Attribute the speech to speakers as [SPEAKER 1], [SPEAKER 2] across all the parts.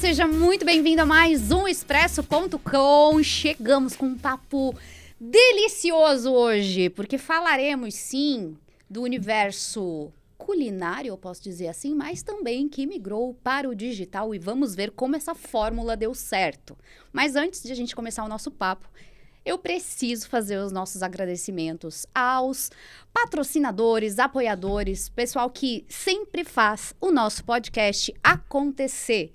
[SPEAKER 1] seja muito bem-vindo a mais um Expresso.com. Chegamos com um papo delicioso hoje, porque falaremos sim do universo culinário, eu posso dizer assim, mas também que migrou para o digital e vamos ver como essa fórmula deu certo. Mas antes de a gente começar o nosso papo, eu preciso fazer os nossos agradecimentos aos patrocinadores, apoiadores, pessoal que sempre faz o nosso podcast acontecer.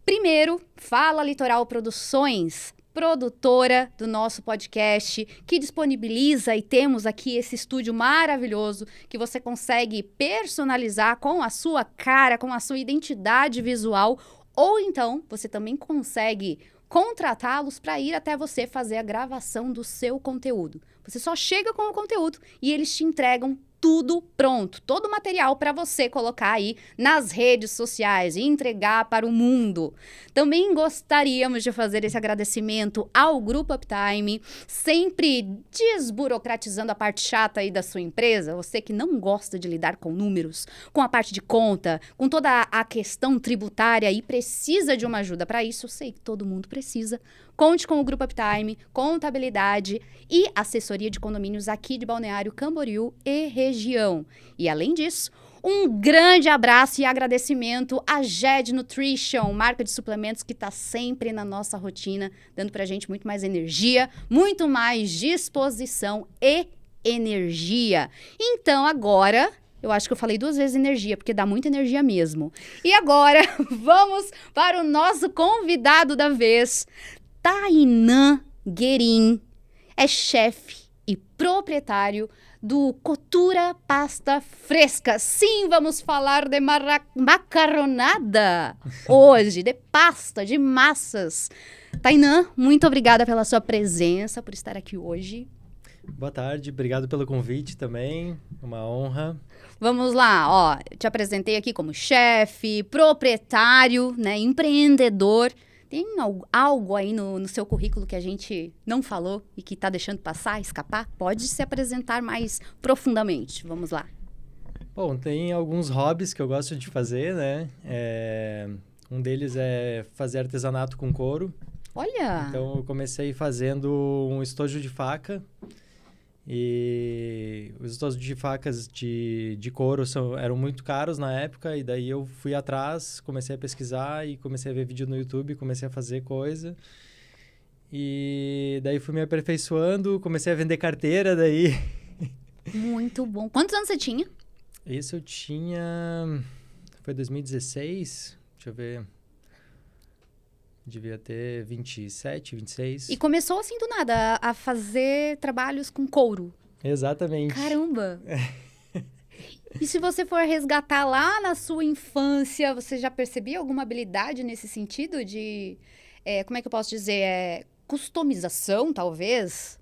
[SPEAKER 1] Primeiro, Fala Litoral Produções, produtora do nosso podcast, que disponibiliza e temos aqui esse estúdio maravilhoso que você consegue personalizar com a sua cara, com a sua identidade visual, ou então você também consegue contratá-los para ir até você fazer a gravação do seu conteúdo. Você só chega com o conteúdo e eles te entregam tudo pronto, todo o material para você colocar aí nas redes sociais e entregar para o mundo. Também gostaríamos de fazer esse agradecimento ao Grupo Uptime, sempre desburocratizando a parte chata aí da sua empresa, você que não gosta de lidar com números, com a parte de conta, com toda a questão tributária e precisa de uma ajuda para isso, eu sei que todo mundo precisa. Conte com o Grupo Uptime, contabilidade e assessoria de condomínios aqui de Balneário Camboriú e região. E além disso, um grande abraço e agradecimento à GED Nutrition, marca de suplementos que está sempre na nossa rotina, dando pra gente muito mais energia, muito mais disposição e energia. Então agora, eu acho que eu falei 2 vezes energia, porque dá muita energia mesmo. E agora, vamos para o nosso convidado da vez, Tainan Guerin, é chefe e proprietário do Cotura Pasta Fresca. Sim, vamos falar de macarronada hoje, de pasta, de massas. Tainan, muito obrigada pela sua presença, por estar aqui hoje.
[SPEAKER 2] Boa tarde, obrigado pelo convite também, uma honra.
[SPEAKER 1] Vamos lá, ó, te apresentei aqui como chefe, proprietário, né, empreendedor. Tem algo aí no seu currículo que a gente não falou e que está deixando passar, escapar? Pode se apresentar mais profundamente. Vamos lá.
[SPEAKER 2] Bom, tem alguns hobbies que eu gosto de fazer, né? Um deles é fazer artesanato com couro.
[SPEAKER 1] Olha!
[SPEAKER 2] Então, eu comecei fazendo um estojo de faca. E os estojos de facas de couro eram muito caros na época, e daí eu fui atrás, comecei a pesquisar e comecei a ver vídeo no YouTube, comecei a fazer coisa. E daí fui me aperfeiçoando, comecei a vender carteira daí.
[SPEAKER 1] Muito bom. Quantos anos você tinha?
[SPEAKER 2] Isso eu tinha... Foi 2016, deixa eu ver... Devia ter 27, 26.
[SPEAKER 1] E começou assim do nada, a fazer trabalhos com couro.
[SPEAKER 2] Exatamente.
[SPEAKER 1] Caramba! E se você for resgatar lá na sua infância, você já percebia alguma habilidade nesse sentido de, como é que eu posso dizer, customização, talvez?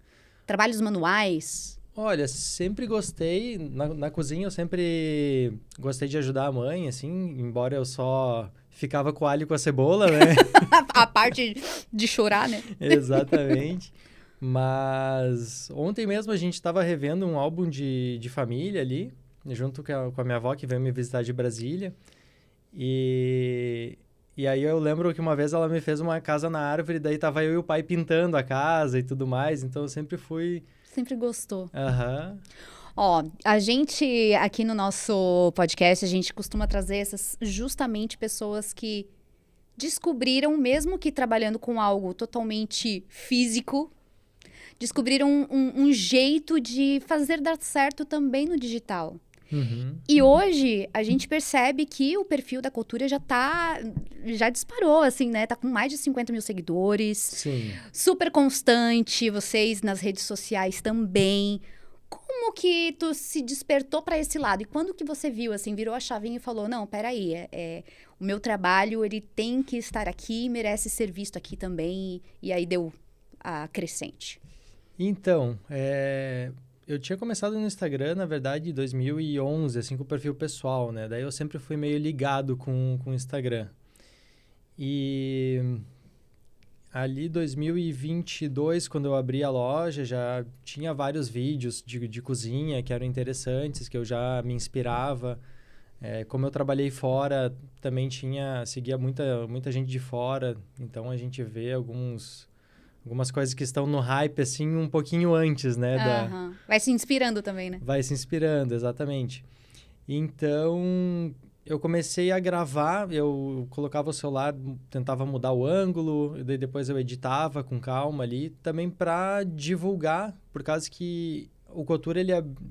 [SPEAKER 1] Trabalhos manuais?
[SPEAKER 2] Olha, sempre gostei, na cozinha eu sempre gostei de ajudar a mãe, assim, embora eu só ficava com o alho e com a cebola, né?
[SPEAKER 1] A parte de chorar, né?
[SPEAKER 2] Exatamente. Mas ontem mesmo a gente estava revendo um álbum de família ali, junto com a minha avó, que veio me visitar de Brasília. E aí eu lembro que uma vez ela me fez uma casa na árvore, daí tava eu e o pai pintando a casa e tudo mais, então eu sempre fui...
[SPEAKER 1] Sempre gostou.
[SPEAKER 2] Aham.
[SPEAKER 1] Ó, a gente, aqui no nosso podcast, a gente costuma trazer essas justamente pessoas que descobriram, mesmo que trabalhando com algo totalmente físico, descobriram um jeito de fazer dar certo também no digital.
[SPEAKER 2] Uhum.
[SPEAKER 1] E hoje, a gente percebe que o perfil da Cultura já disparou, assim, né? Tá com mais de 50 mil seguidores.
[SPEAKER 2] Sim.
[SPEAKER 1] Super constante, vocês nas redes sociais também. Como que tu se despertou para esse lado? E quando que você viu, assim, virou a chavinha e falou, não, peraí, o meu trabalho, ele tem que estar aqui, merece ser visto aqui também, e aí deu a crescente?
[SPEAKER 2] Então, eu tinha começado no Instagram, na verdade, em 2011, assim, com o perfil pessoal, né? Daí eu sempre fui meio ligado com o Instagram. E ali, 2022, quando eu abri a loja, já tinha vários vídeos de cozinha que eram interessantes, que eu já me inspirava Como eu trabalhei fora, também seguia muita gente de fora, então a gente vê algumas coisas que estão no hype, assim, um pouquinho antes, né?
[SPEAKER 1] Vai se inspirando também, né?
[SPEAKER 2] Vai se inspirando, exatamente. Então, eu comecei a gravar, eu colocava o celular, tentava mudar o ângulo, daí depois eu editava com calma ali, também para divulgar, por causa que o Couture,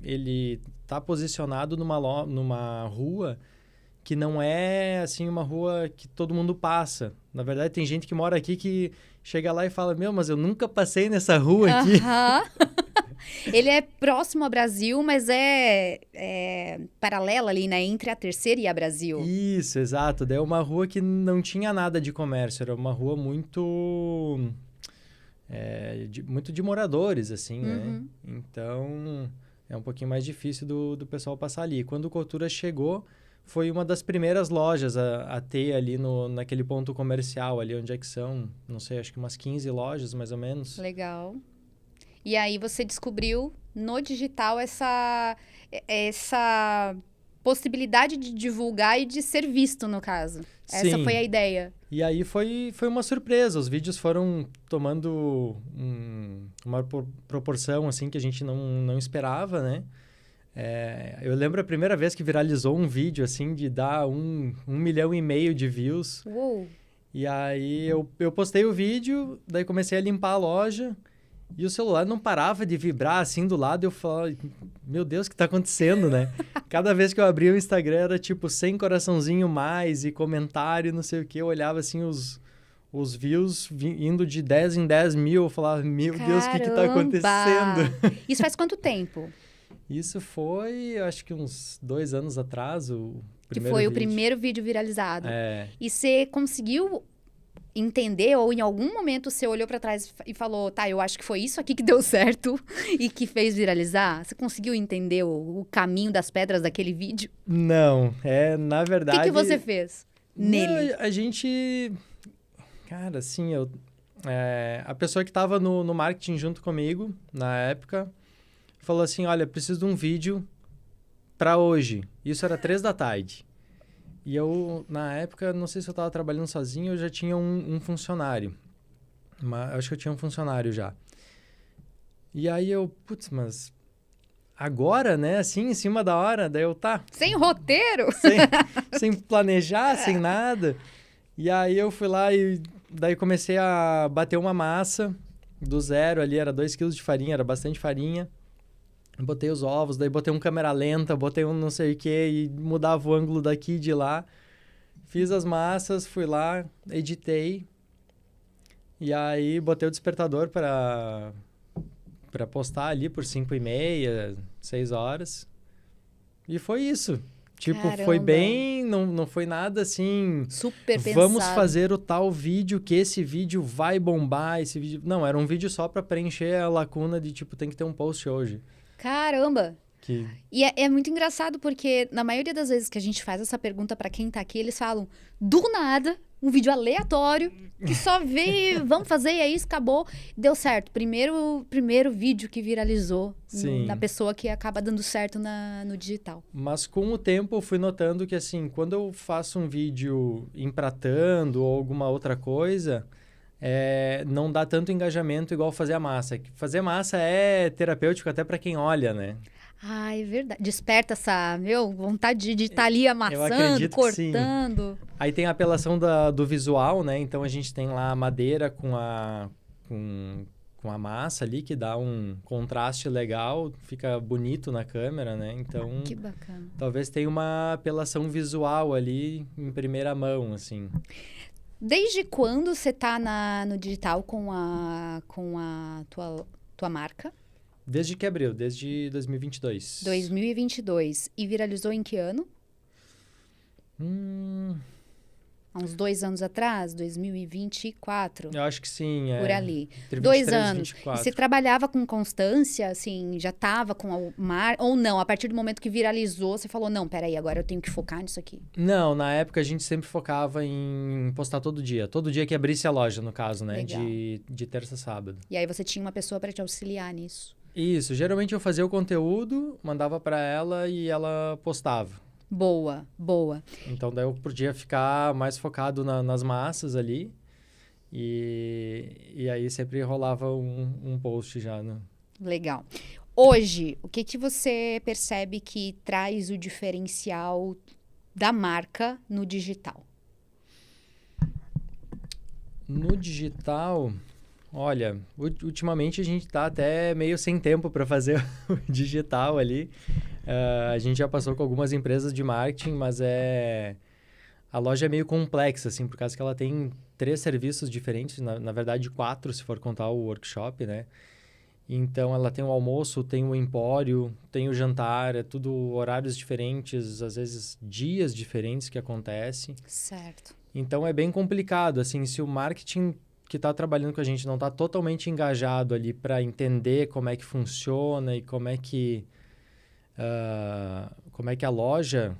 [SPEAKER 2] ele tá posicionado numa rua que não é, assim, uma rua que todo mundo passa. Na verdade, tem gente que mora aqui que chega lá e fala, meu, mas eu nunca passei nessa rua aqui.
[SPEAKER 1] Ele é próximo ao Brasil, mas é paralela ali, né? Entre a Terceira e a Brasil.
[SPEAKER 2] Isso, exato. Daí é uma rua que não tinha nada de comércio. Era uma rua muito de moradores, assim, né? Então, é um pouquinho mais difícil do pessoal passar ali. Quando o Coutura chegou, foi uma das primeiras lojas a ter ali naquele ponto comercial, ali onde é que são, não sei, acho que umas 15 lojas, mais ou menos.
[SPEAKER 1] Legal. E aí você descobriu no digital essa possibilidade de divulgar e de ser visto, no caso.
[SPEAKER 2] Sim.
[SPEAKER 1] Essa foi a ideia.
[SPEAKER 2] E aí foi uma surpresa. Os vídeos foram tomando uma proporção assim que a gente não esperava, né? Eu lembro a primeira vez que viralizou um vídeo assim de dar 1,5 milhão de views.
[SPEAKER 1] Uou!
[SPEAKER 2] E aí eu postei o vídeo, daí comecei a limpar a loja. E o celular não parava de vibrar assim do lado. Eu falava, meu Deus, o que tá acontecendo, né? Cada vez que eu abria o Instagram era tipo 100 coraçãozinho mais e comentário, não sei o que. Eu olhava assim os views indo de 10 em 10 mil. Eu falava, meu Deus, o que tá acontecendo?
[SPEAKER 1] Isso faz quanto tempo?
[SPEAKER 2] Isso foi, acho que uns 2 anos atrás, o primeiro
[SPEAKER 1] vídeo. O primeiro vídeo viralizado. E você conseguiu entender, ou em algum momento você olhou pra trás e falou, tá, eu acho que foi isso aqui que deu certo e que fez viralizar? Você conseguiu entender o caminho das pedras daquele vídeo?
[SPEAKER 2] Não, na verdade...
[SPEAKER 1] O que você fez nele?
[SPEAKER 2] A gente... Cara, assim, a pessoa que tava no marketing junto comigo, na época, falou assim, olha, preciso de um vídeo pra hoje. Isso era 3 da tarde. E eu, na época, não sei se eu estava trabalhando sozinho, eu já tinha um funcionário. Mas acho que eu tinha um funcionário já. E aí putz, mas agora, né? Assim, em cima da hora, daí tá.
[SPEAKER 1] Sem roteiro?
[SPEAKER 2] Sem planejar, sem nada. E aí eu fui lá e daí comecei a bater uma massa do zero ali, era 2 quilos de farinha, era bastante farinha. Botei os ovos, daí botei um câmera lenta, botei um não sei o que e mudava o ângulo daqui e de lá. Fiz as massas, fui lá, editei. E aí botei o despertador para postar ali por 5h30, 6 horas. E foi isso. Tipo,
[SPEAKER 1] caramba,
[SPEAKER 2] foi bem... Não foi nada assim...
[SPEAKER 1] super pensado.
[SPEAKER 2] Vamos fazer o tal vídeo, que esse vídeo vai bombar, esse vídeo... Não, era um vídeo só para preencher a lacuna de, tipo, tem que ter um post hoje.
[SPEAKER 1] Caramba! E é muito engraçado porque na maioria das vezes que a gente faz essa pergunta pra quem tá aqui, eles falam, do nada, um vídeo aleatório, que só veio, vamos fazer, e é isso, acabou. Deu certo. Primeiro vídeo que viralizou na pessoa que acaba dando certo no digital.
[SPEAKER 2] Mas com o tempo eu fui notando que, assim, quando eu faço um vídeo empratando ou alguma outra coisa... não dá tanto engajamento igual fazer a massa. Fazer massa é terapêutico até para quem olha, né?
[SPEAKER 1] Ah, é verdade. Desperta essa, vontade de estar ali amassando, cortando.
[SPEAKER 2] Aí tem a apelação do visual, né? Então a gente tem lá a madeira com a massa ali, que dá um contraste legal, fica bonito na câmera, né? Então,
[SPEAKER 1] que bacana.
[SPEAKER 2] Talvez tenha uma apelação visual ali em primeira mão, assim.
[SPEAKER 1] Desde quando você tá no digital com a tua marca?
[SPEAKER 2] Desde que abriu, desde 2022.
[SPEAKER 1] 2022. E viralizou em que ano? Há uns 2 anos atrás, 2024.
[SPEAKER 2] Eu acho que sim.
[SPEAKER 1] Por ali.
[SPEAKER 2] Entre
[SPEAKER 1] 2
[SPEAKER 2] 23 e
[SPEAKER 1] anos.
[SPEAKER 2] 24.
[SPEAKER 1] E você trabalhava com constância, assim, já estava com a marca? Ou não? A partir do momento que viralizou, você falou, não, peraí, agora eu tenho que focar nisso aqui.
[SPEAKER 2] Não, na época a gente sempre focava em postar todo dia. Todo dia que abrisse a loja, no caso, né?
[SPEAKER 1] Legal.
[SPEAKER 2] De terça a sábado.
[SPEAKER 1] E aí você tinha uma pessoa para te auxiliar nisso?
[SPEAKER 2] Isso. Geralmente eu fazia o conteúdo, mandava para ela e ela postava.
[SPEAKER 1] Boa, boa.
[SPEAKER 2] Então, daí eu podia ficar mais focado nas massas ali. E aí sempre rolava um post já, né?
[SPEAKER 1] Legal. Hoje, o que que você percebe que traz o diferencial da marca no digital?
[SPEAKER 2] No digital, olha, ultimamente a gente tá até meio sem tempo para fazer o digital ali. A gente já passou com algumas empresas de marketing, mas a loja é meio complexa, assim, por causa que ela tem 3 serviços diferentes, na verdade 4, se for contar o workshop, né? Então, ela tem o almoço, tem o empório, tem o jantar, é tudo horários diferentes, às vezes dias diferentes que acontece.
[SPEAKER 1] Certo.
[SPEAKER 2] Então, é bem complicado, assim, se o marketing que está trabalhando com a gente não está totalmente engajado ali para entender como é que funciona e como é que a loja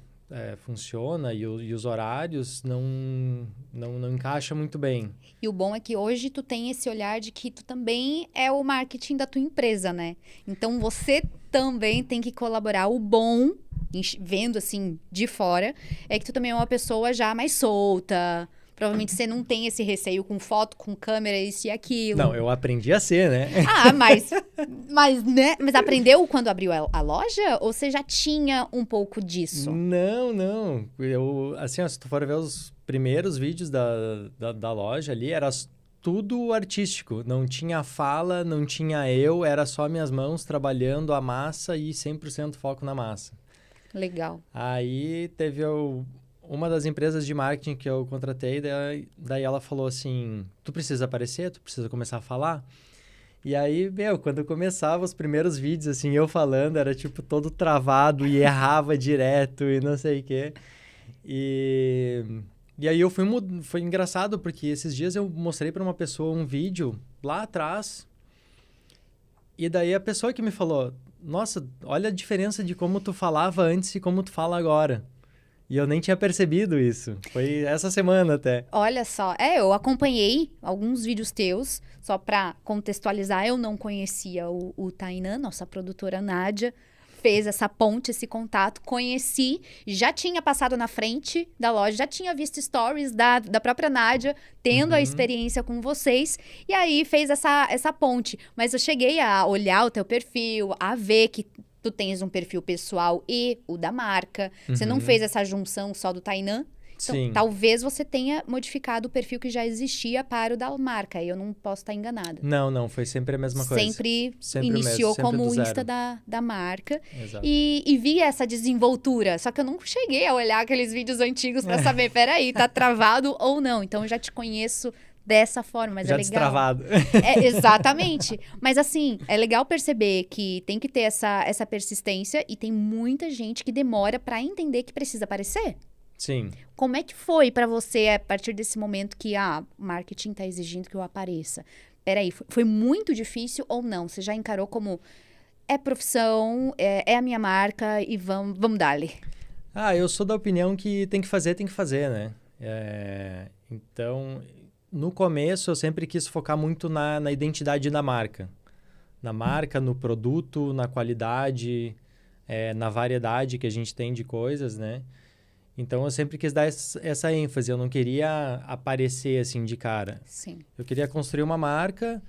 [SPEAKER 2] funciona e os horários não encaixa muito bem.
[SPEAKER 1] E o bom é que hoje tu tem esse olhar de que tu também é o marketing da tua empresa, né? Então você também tem que colaborar. O bom, vendo assim de fora, é que tu também é uma pessoa já mais solta. Provavelmente você não tem esse receio com foto, com câmera, isso e aquilo.
[SPEAKER 2] Não, eu aprendi a ser, né?
[SPEAKER 1] Ah, mas aprendeu quando abriu a loja? Ou você já tinha um pouco disso?
[SPEAKER 2] Não. Assim, ó, se tu for ver os primeiros vídeos da loja ali, era tudo artístico. Não tinha fala, não tinha eu, era só minhas mãos trabalhando a massa e 100% foco na massa.
[SPEAKER 1] Legal.
[SPEAKER 2] Aí teve uma das empresas de marketing que eu contratei, daí ela falou assim, tu precisa aparecer, tu precisa começar a falar. E aí, quando eu começava os primeiros vídeos, assim, eu falando, era tipo todo travado e errava direto e não sei o quê. E aí foi engraçado, porque esses dias eu mostrei para uma pessoa um vídeo lá atrás, e daí a pessoa que me falou, nossa, olha a diferença de como tu falava antes e como tu fala agora. E eu nem tinha percebido isso. Foi essa semana até.
[SPEAKER 1] Olha só, eu acompanhei alguns vídeos teus, só pra contextualizar, eu não conhecia o Tainan, nossa produtora Nádia, fez essa ponte, esse contato, conheci, já tinha passado na frente da loja, já tinha visto stories da própria Nádia, tendo a experiência com vocês, e aí fez essa ponte. Mas eu cheguei a olhar o teu perfil, a ver que tu tens um perfil pessoal e o da marca. Você não fez essa junção só do Tainan. Então,
[SPEAKER 2] Sim.
[SPEAKER 1] talvez você tenha modificado o perfil que já existia para o da marca. Eu não posso estar enganada.
[SPEAKER 2] Não, foi sempre a mesma coisa.
[SPEAKER 1] Sempre
[SPEAKER 2] Sempre
[SPEAKER 1] iniciou
[SPEAKER 2] sempre
[SPEAKER 1] como
[SPEAKER 2] do
[SPEAKER 1] o
[SPEAKER 2] zero.
[SPEAKER 1] Insta da marca.
[SPEAKER 2] Exato.
[SPEAKER 1] E vi essa desenvoltura. Só que eu não cheguei a olhar aqueles vídeos antigos para saber, peraí, tá travado ou não. Então, eu já te conheço dessa forma, mas
[SPEAKER 2] Já
[SPEAKER 1] é legal.
[SPEAKER 2] destravado.
[SPEAKER 1] Exatamente. Mas assim, é legal perceber que tem que ter essa persistência e tem muita gente que demora para entender que precisa aparecer.
[SPEAKER 2] Sim.
[SPEAKER 1] Como é que foi para você a partir desse momento que o marketing tá exigindo que eu apareça? Peraí, foi muito difícil ou não? Você já encarou como é profissão, é a minha marca e vamos dar-lhe?
[SPEAKER 2] Eu sou da opinião que tem que fazer, né? Então, no começo eu sempre quis focar muito na identidade da marca. Na marca, no produto, na qualidade, na variedade que a gente tem de coisas, né? Então, eu sempre quis dar essa ênfase. Eu não queria aparecer assim de cara.
[SPEAKER 1] Sim.
[SPEAKER 2] Eu queria construir uma marca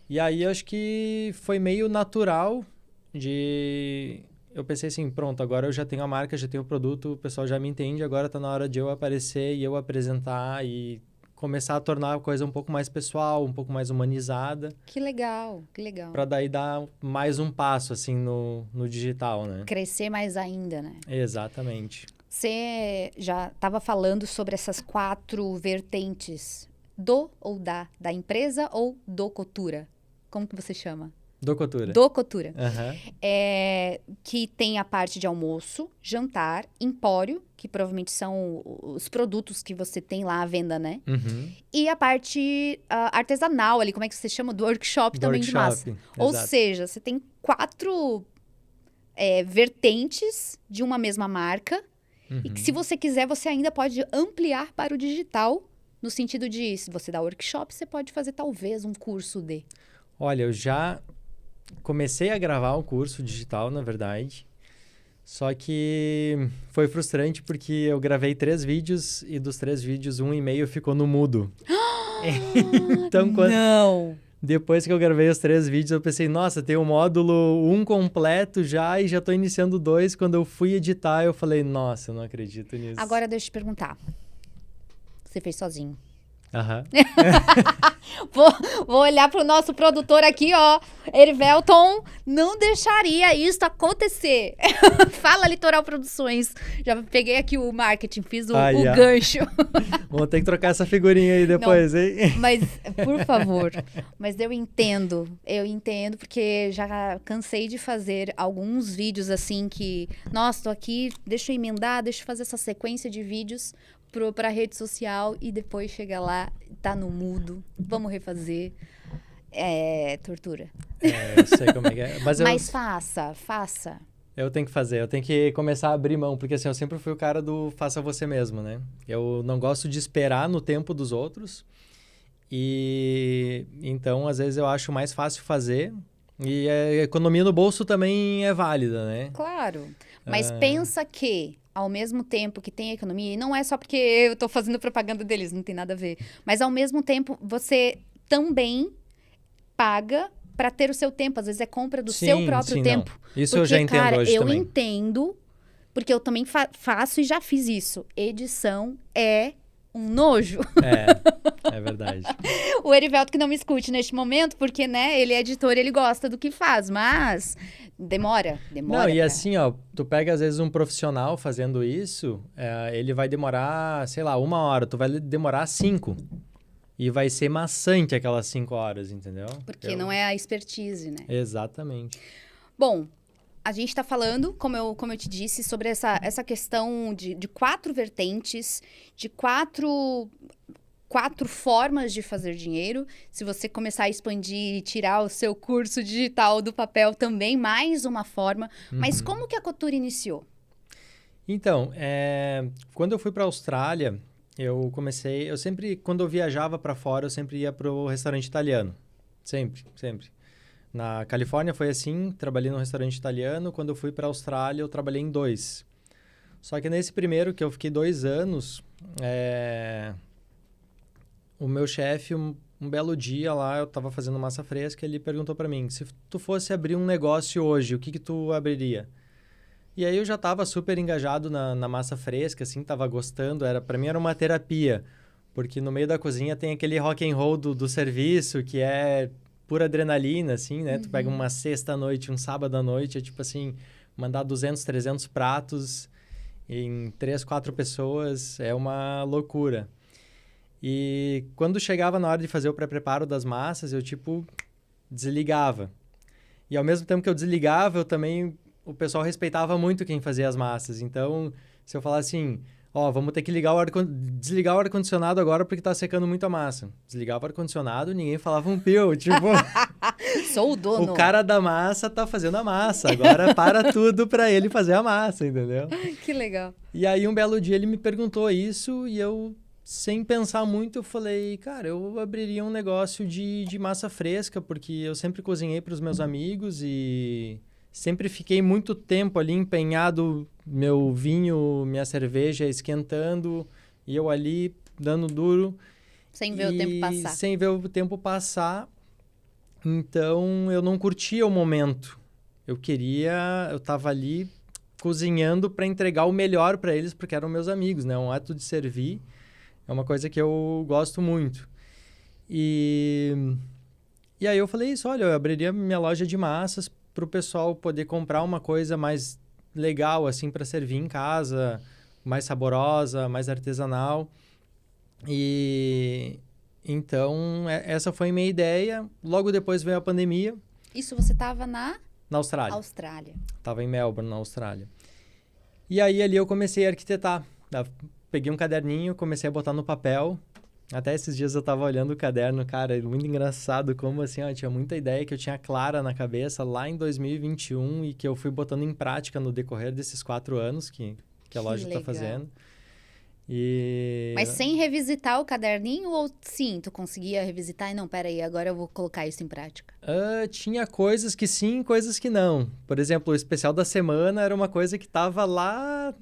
[SPEAKER 2] e aí eu acho que foi meio natural eu pensei assim, pronto, agora eu já tenho a marca, já tenho o produto, o pessoal já me entende, agora tá na hora de eu aparecer e eu apresentar e começar a tornar a coisa um pouco mais pessoal, um pouco mais humanizada.
[SPEAKER 1] Que legal, que legal.
[SPEAKER 2] Pra daí dar mais um passo, assim, no digital, né?
[SPEAKER 1] Crescer mais ainda, né?
[SPEAKER 2] Exatamente.
[SPEAKER 1] Você já estava falando sobre essas 4 vertentes do ou da empresa ou do Cotura? Como que você chama?
[SPEAKER 2] Do Cotura.
[SPEAKER 1] Do Cotura.
[SPEAKER 2] Uhum.
[SPEAKER 1] Que tem a parte de almoço, jantar, empório, que provavelmente são os produtos que você tem lá à venda, né?
[SPEAKER 2] Uhum.
[SPEAKER 1] E a parte artesanal ali, como é que você chama? Do workshop também de massa.
[SPEAKER 2] Exato.
[SPEAKER 1] Ou seja, você tem 4 vertentes de uma mesma marca. E que se você quiser, você ainda pode ampliar para o digital, no sentido de, se você dá workshop, você pode fazer talvez um curso de...
[SPEAKER 2] Olha, eu já comecei a gravar um curso digital, na verdade. Só que foi frustrante porque eu gravei 3 vídeos e dos 3 vídeos, 1,5 ficou no mudo. Então,
[SPEAKER 1] Não!
[SPEAKER 2] depois que eu gravei os 3 vídeos, eu pensei, nossa, tem o módulo 1 completo já e já tô iniciando o 2. Quando eu fui editar, eu falei, nossa, eu não acredito nisso.
[SPEAKER 1] Agora deixa eu te perguntar. Você fez sozinho?
[SPEAKER 2] Aham.
[SPEAKER 1] Vou olhar pro nosso produtor aqui, ó. Erivelton não deixaria isso acontecer. Fala Litoral Produções. Já peguei aqui o marketing, fiz o gancho.
[SPEAKER 2] Vamos ter que trocar essa figurinha aí depois,
[SPEAKER 1] não,
[SPEAKER 2] hein?
[SPEAKER 1] Mas, por favor. Mas eu entendo, porque já cansei de fazer alguns vídeos assim que, nossa, tô aqui, deixa eu emendar, deixa eu fazer essa sequência de vídeos pra rede social e depois chega lá, tá no mudo, vamos refazer. É tortura.
[SPEAKER 2] Eu sei como é que é.
[SPEAKER 1] Mas faça.
[SPEAKER 2] Eu tenho que fazer, eu tenho que começar a abrir mão, porque assim, eu sempre fui o cara do faça você mesmo, né? Eu não gosto de esperar no tempo dos outros e então, às vezes, eu acho mais fácil fazer e a economia no bolso também é válida, né?
[SPEAKER 1] Claro, mas pensa que ao mesmo tempo que tem economia, e não é só porque eu tô fazendo propaganda deles, não tem nada a ver, mas ao mesmo tempo você também paga para ter o seu tempo, às vezes é compra do seu próprio tempo.
[SPEAKER 2] Não. Isso
[SPEAKER 1] porque,
[SPEAKER 2] eu já entendo
[SPEAKER 1] cara,
[SPEAKER 2] hoje
[SPEAKER 1] eu
[SPEAKER 2] também.
[SPEAKER 1] entendo, porque eu também faço e já fiz isso. Edição é um nojo.
[SPEAKER 2] É verdade.
[SPEAKER 1] O Erivelto que não me escute neste momento, porque, né, ele é editor, ele gosta do que faz, mas demora.
[SPEAKER 2] Não, e assim, ó, tu pega às vezes um profissional fazendo isso, ele vai demorar, sei lá, 1 hora, tu vai demorar 5. E vai ser maçante aquelas 5 horas, entendeu?
[SPEAKER 1] Porque não é a expertise, né?
[SPEAKER 2] Exatamente.
[SPEAKER 1] Bom, a gente está falando, como eu te disse, sobre essa questão de 4 vertentes, de quatro formas de fazer dinheiro. Se você começar a expandir e tirar o seu curso digital do papel também, mais uma forma. Mas como que a Coture iniciou?
[SPEAKER 2] Então, quando eu fui para a Austrália, eu sempre, quando eu viajava para fora, eu sempre ia para o restaurante italiano. Sempre. Na Califórnia foi assim, trabalhei num restaurante italiano. Quando eu fui para a Austrália, eu trabalhei em 2. Só que nesse primeiro, que eu fiquei 2 anos, o meu chefe, um belo dia lá, eu estava fazendo massa fresca, ele perguntou para mim, se tu fosse abrir um negócio hoje, o que tu abriria? E aí eu já estava super engajado na massa fresca, assim, estava gostando, para mim era uma terapia, porque no meio da cozinha tem aquele rock and roll do serviço, que é pura adrenalina, assim, né? Tu pega uma sexta-noite, um sábado à noite, é tipo assim, mandar 200, 300 pratos em 3, 4 pessoas, é uma loucura. E quando chegava na hora de fazer o pré-preparo das massas, eu, tipo, desligava. E ao mesmo tempo que eu desligava, o pessoal respeitava muito quem fazia as massas. Então, se eu falar assim, vamos ter que desligar o ar-condicionado agora porque tá secando muito a massa. Desligava o ar-condicionado, ninguém falava um pio, tipo...
[SPEAKER 1] Sou o dono.
[SPEAKER 2] O cara da massa tá fazendo a massa, agora para tudo para ele fazer a massa, entendeu?
[SPEAKER 1] Que legal.
[SPEAKER 2] E aí, um belo dia, ele me perguntou isso e eu... Sem pensar muito, eu falei, cara, eu abriria um negócio de massa fresca, porque eu sempre cozinhei para os meus amigos e sempre fiquei muito tempo ali empenhado, meu vinho, minha cerveja esquentando, e eu ali dando duro.
[SPEAKER 1] Sem ver o tempo passar.
[SPEAKER 2] Sem ver o tempo passar. Então, eu não curtia o momento. Eu estava ali cozinhando para entregar o melhor para eles, porque eram meus amigos, né? Um ato de servir. É uma coisa que eu gosto muito. E aí eu falei isso, olha, eu abriria minha loja de massas para o pessoal poder comprar uma coisa mais legal, assim, para servir em casa, mais saborosa, mais artesanal. E então, essa foi a minha ideia. Logo depois veio a pandemia.
[SPEAKER 1] Isso você estava na
[SPEAKER 2] Austrália. Estava em Melbourne, na Austrália. E aí ali eu comecei a arquitetar. Peguei um caderninho, comecei a botar no papel. Até esses dias eu tava olhando o caderno, cara, muito engraçado como assim, ó, tinha muita ideia que eu tinha clara na cabeça lá em 2021 e que eu fui botando em prática no decorrer desses 4 anos que a loja tá fazendo.
[SPEAKER 1] Mas sem revisitar o caderninho ou sim, tu conseguia revisitar e não, peraí, agora eu vou colocar isso em prática?
[SPEAKER 2] Tinha coisas que sim, coisas que não. Por exemplo, o especial da semana era uma coisa que estava lá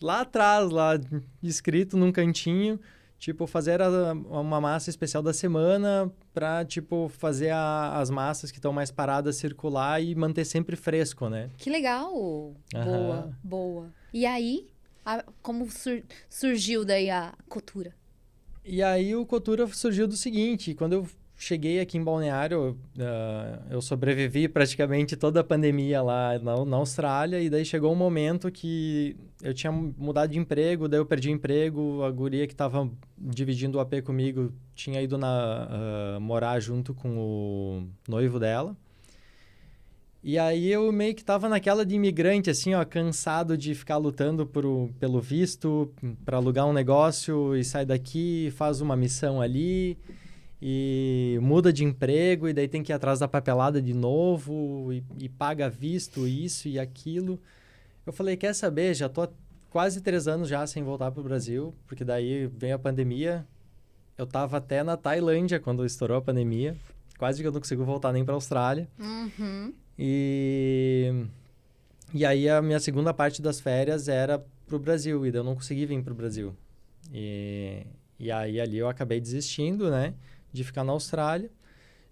[SPEAKER 2] atrás, lá escrito num cantinho. Tipo, fazer uma massa especial da semana para, tipo, fazer as massas que estão mais paradas circular e manter sempre fresco, né?
[SPEAKER 1] Que legal! Boa, boa. E aí, como surgiu daí a Kotura? E
[SPEAKER 2] aí o Kotura surgiu do seguinte, quando eu cheguei aqui em Balneário, eu sobrevivi praticamente toda a pandemia lá na Austrália, e daí chegou um momento que eu tinha mudado de emprego, daí eu perdi o emprego, a guria que estava dividindo o AP comigo tinha ido morar junto com o noivo dela. E aí eu meio que tava naquela de imigrante, assim, ó, cansado de ficar lutando pelo visto, para alugar um negócio e sai daqui, faz uma missão ali e muda de emprego e daí tem que ir atrás da papelada de novo e paga visto, isso e aquilo. Eu falei, quer saber, já tô há quase 3 anos já sem voltar pro Brasil, porque daí veio a pandemia. Eu tava até na Tailândia quando estourou a pandemia, quase que eu não consigo voltar nem pra Austrália.
[SPEAKER 1] Uhum.
[SPEAKER 2] E aí a minha segunda parte das férias era pro Brasil, e daí eu não consegui vir pro Brasil. E aí ali eu acabei desistindo, né, de ficar na Austrália.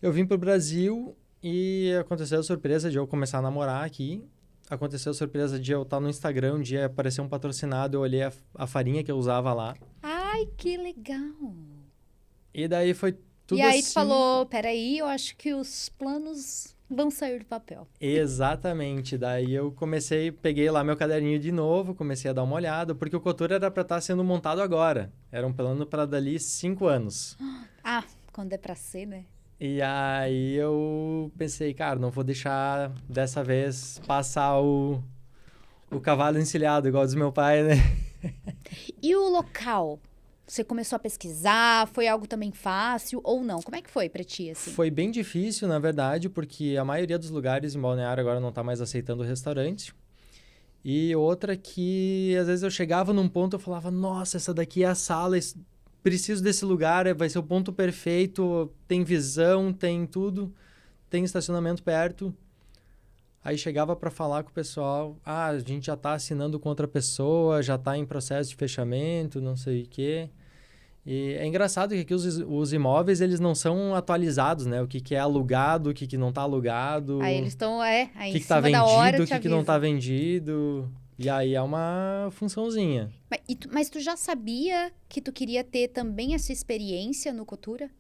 [SPEAKER 2] Eu vim pro Brasil e aconteceu a surpresa de eu começar a namorar aqui. Aconteceu a surpresa de eu estar no Instagram, um dia apareceu um patrocinado, eu olhei a farinha que eu usava lá.
[SPEAKER 1] Ai, que legal!
[SPEAKER 2] E daí foi tudo
[SPEAKER 1] assim... E aí
[SPEAKER 2] assim...
[SPEAKER 1] tu falou, peraí, eu acho que os planos vão sair do papel.
[SPEAKER 2] Exatamente. Daí eu peguei lá meu caderninho de novo, comecei a dar uma olhada, porque o Kotura era para estar sendo montado agora. Era um plano para dali 5 anos.
[SPEAKER 1] Ah, quando é para ser, né?
[SPEAKER 2] E aí eu pensei, cara, não vou deixar dessa vez passar o cavalo encilhado, igual diz meu pai, né?
[SPEAKER 1] E o local? Você começou a pesquisar? Foi algo também fácil ou não? Como é que foi pra ti, assim?
[SPEAKER 2] Foi bem difícil, na verdade, porque a maioria dos lugares em Balneário agora não tá mais aceitando restaurante. E outra que, às vezes, eu chegava num ponto e eu falava, nossa, essa daqui é a sala, preciso desse lugar, vai ser o ponto perfeito, tem visão, tem tudo, tem estacionamento perto. Aí chegava para falar com o pessoal, a gente já tá assinando com outra pessoa, já tá em processo de fechamento, não sei o quê. E é engraçado que aqui os imóveis, eles não são atualizados, né? O que é alugado, o que não tá alugado.
[SPEAKER 1] Aí eles estão, aí
[SPEAKER 2] em cima tá vendido, da hora, o que não tá vendido. E aí é uma funçãozinha.
[SPEAKER 1] Mas tu já sabia que tu queria ter também essa experiência no Kotura?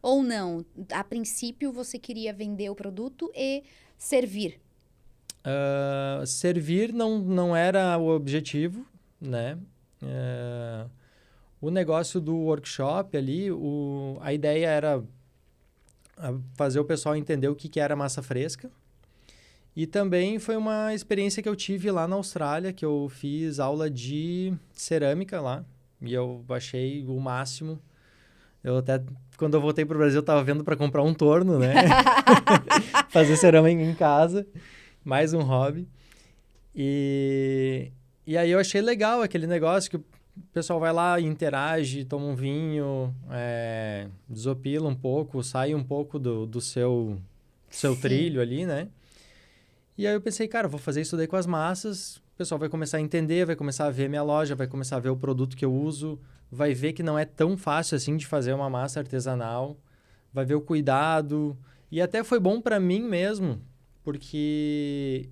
[SPEAKER 1] Ou não? A princípio, você queria vender o produto e servir?
[SPEAKER 2] Servir não era o objetivo, né? O negócio do workshop ali, a ideia era fazer o pessoal entender o que era massa fresca. E também foi uma experiência que eu tive lá na Austrália, que eu fiz aula de cerâmica lá. E eu achei o máximo. Eu até, quando eu voltei pro Brasil, eu tava vendo para comprar um torno, né? Fazer cerâmica em casa. Mais um hobby. E aí eu achei legal aquele negócio que o pessoal vai lá, interage, toma um vinho, desopila um pouco, sai um pouco do seu trilho ali, né? E aí eu pensei, cara, vou fazer isso daí com as massas, o pessoal vai começar a entender, vai começar a ver minha loja, vai começar a ver o produto que eu uso, vai ver que não é tão fácil assim de fazer uma massa artesanal, vai ver o cuidado. E até foi bom para mim mesmo, porque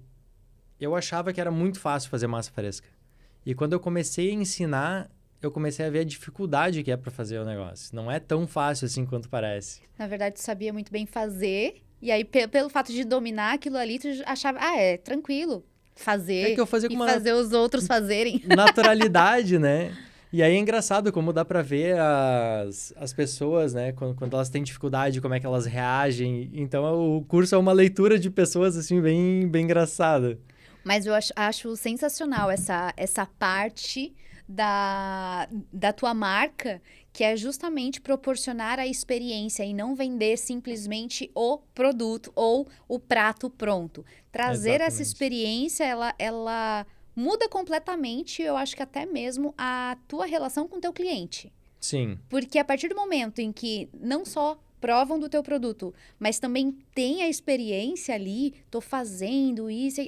[SPEAKER 2] eu achava que era muito fácil fazer massa fresca. E quando eu comecei a ensinar, eu comecei a ver a dificuldade que é para fazer o negócio. Não é tão fácil assim quanto parece.
[SPEAKER 1] Na verdade, tu sabia muito bem fazer. E aí, pelo fato de dominar aqui ali, tu achava, é tranquilo fazer.
[SPEAKER 2] É que eu fazia com
[SPEAKER 1] fazer os outros fazerem.
[SPEAKER 2] Naturalidade, né? E aí é engraçado como dá pra ver as pessoas, né? Quando elas têm dificuldade, como é que elas reagem. Então, o curso é uma leitura de pessoas, assim, bem, bem engraçada.
[SPEAKER 1] Mas eu acho sensacional essa parte da tua marca, que é justamente proporcionar a experiência e não vender simplesmente o produto ou o prato pronto. Trazer essa experiência, ela muda completamente, eu acho que até mesmo a tua relação com o teu cliente.
[SPEAKER 2] Sim.
[SPEAKER 1] Porque a partir do momento em que não só provam do teu produto, mas também tem a experiência ali, tô fazendo isso,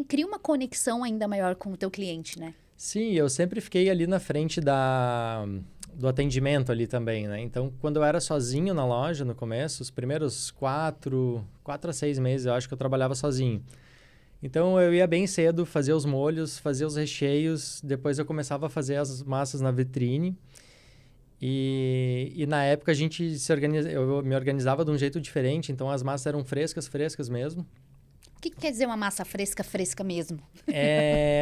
[SPEAKER 1] cria uma conexão ainda maior com o teu cliente, né?
[SPEAKER 2] Sim, eu sempre fiquei ali na frente do atendimento ali também, né? Então, quando eu era sozinho na loja no começo, os primeiros 4 a 6 meses, eu acho que eu trabalhava sozinho. Então, eu ia bem cedo, fazia os molhos, fazia os recheios, depois eu começava a fazer as massas na vitrine. E na época eu me organizava de um jeito diferente, então as massas eram frescas mesmo.
[SPEAKER 1] O que quer dizer uma massa fresca mesmo?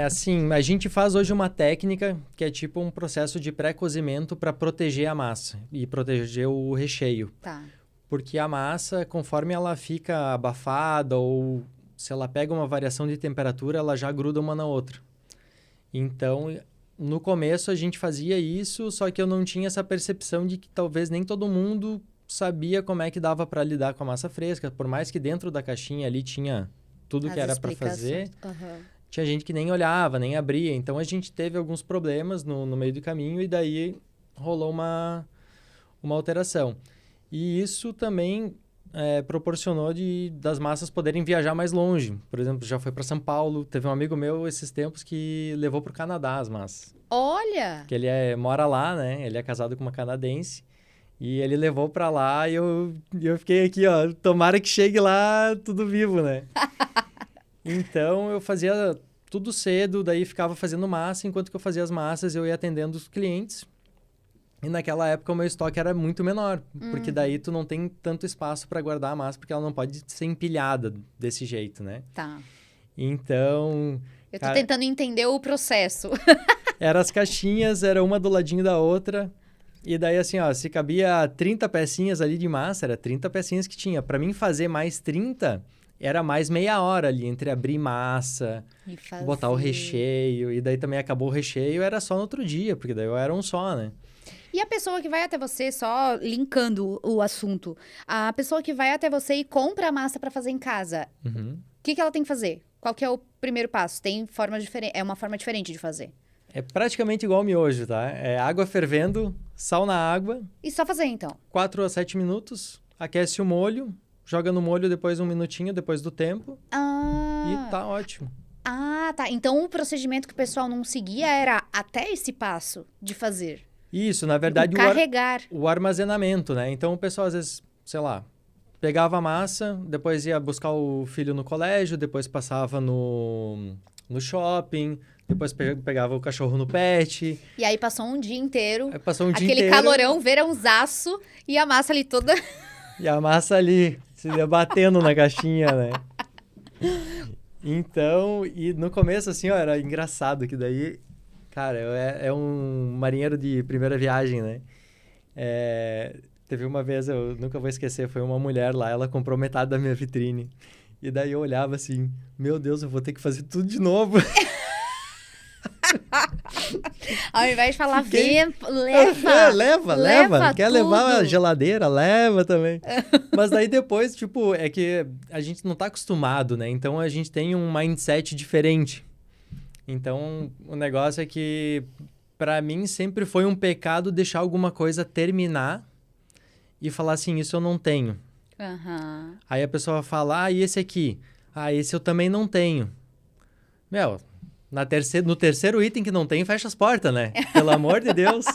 [SPEAKER 2] Assim, a gente faz hoje uma técnica que é tipo um processo de pré-cozimento para proteger a massa e proteger o recheio.
[SPEAKER 1] Tá.
[SPEAKER 2] Porque a massa, conforme ela fica abafada ou se ela pega uma variação de temperatura, ela já gruda uma na outra. Então, no começo a gente fazia isso, só que eu não tinha essa percepção de que talvez nem todo mundo sabia como é que dava para lidar com a massa fresca. Por mais que dentro da caixinha ali tinha tudo que era para fazer, tinha gente que nem olhava, nem abria. Então, a gente teve alguns problemas no meio do caminho e daí rolou uma alteração. E isso também proporcionou das massas poderem viajar mais longe. Por exemplo, já foi para São Paulo. Teve um amigo meu esses tempos que levou para o Canadá as massas.
[SPEAKER 1] Olha!
[SPEAKER 2] Que ele mora lá, né? Ele é casado com uma canadense. E ele levou para lá e eu fiquei aqui, ó. Tomara que chegue lá tudo vivo, né? Então, eu fazia tudo cedo, daí ficava fazendo massa. Enquanto que eu fazia as massas, eu ia atendendo os clientes. E naquela época o meu estoque era muito menor, porque daí tu não tem tanto espaço para guardar a massa, porque ela não pode ser empilhada desse jeito, né?
[SPEAKER 1] Tá.
[SPEAKER 2] Então...
[SPEAKER 1] Eu tô tentando entender o processo.
[SPEAKER 2] Eram as caixinhas, era uma do ladinho da outra. E daí assim, ó, se cabia 30 pecinhas ali de massa, era 30 pecinhas que tinha. Para mim fazer mais 30, era mais meia hora ali, entre abrir massa, botar o recheio. E daí também acabou o recheio, era só no outro dia, porque daí eu era um só, né?
[SPEAKER 1] E a pessoa que vai até você, só linkando o assunto, a pessoa que vai até você e compra a massa para fazer em casa, o que ela tem que fazer? Qual que é o primeiro passo? Tem forma diferente, é uma forma diferente de fazer?
[SPEAKER 2] É praticamente igual ao miojo, tá? É água fervendo, sal na água.
[SPEAKER 1] E só fazer, então?
[SPEAKER 2] 4 a 7 minutos, aquece o molho, joga no molho depois 1 minutinho, depois do tempo. E tá ótimo.
[SPEAKER 1] Ah, tá. Então, o procedimento que o pessoal não seguia era até esse passo de fazer.
[SPEAKER 2] Isso, na verdade,
[SPEAKER 1] carregar.
[SPEAKER 2] O armazenamento, né? Então, o pessoal, às vezes, sei lá, pegava a massa, depois ia buscar o filho no colégio, depois passava no shopping, depois pegava o cachorro no pet.
[SPEAKER 1] E aí passou um dia inteiro.
[SPEAKER 2] Aí passou um dia
[SPEAKER 1] aquele
[SPEAKER 2] inteiro.
[SPEAKER 1] calorão, verãozaço, e a massa ali toda...
[SPEAKER 2] E a massa ali, se debatendo na caixinha, né? Então, e no começo, assim, ó, era engraçado que daí... Cara, é um marinheiro de primeira viagem, né? Teve uma vez, eu nunca vou esquecer, foi uma mulher lá, ela comprou metade da minha vitrine. E daí eu olhava assim, meu Deus, eu vou ter que fazer tudo de novo.
[SPEAKER 1] Ao invés de falar,
[SPEAKER 2] leva. Quer
[SPEAKER 1] tudo.
[SPEAKER 2] levar a geladeira? Leva também. Mas daí depois, tipo, é que a gente não tá acostumado, né? Então a gente tem um mindset diferente. Então, o negócio é que, para mim, sempre foi um pecado deixar alguma coisa terminar e falar assim, isso eu não tenho. Aí a pessoa fala, e esse aqui? Esse eu também não tenho. Meu, no terceiro item que não tem, fecha as portas, né? Pelo amor de Deus.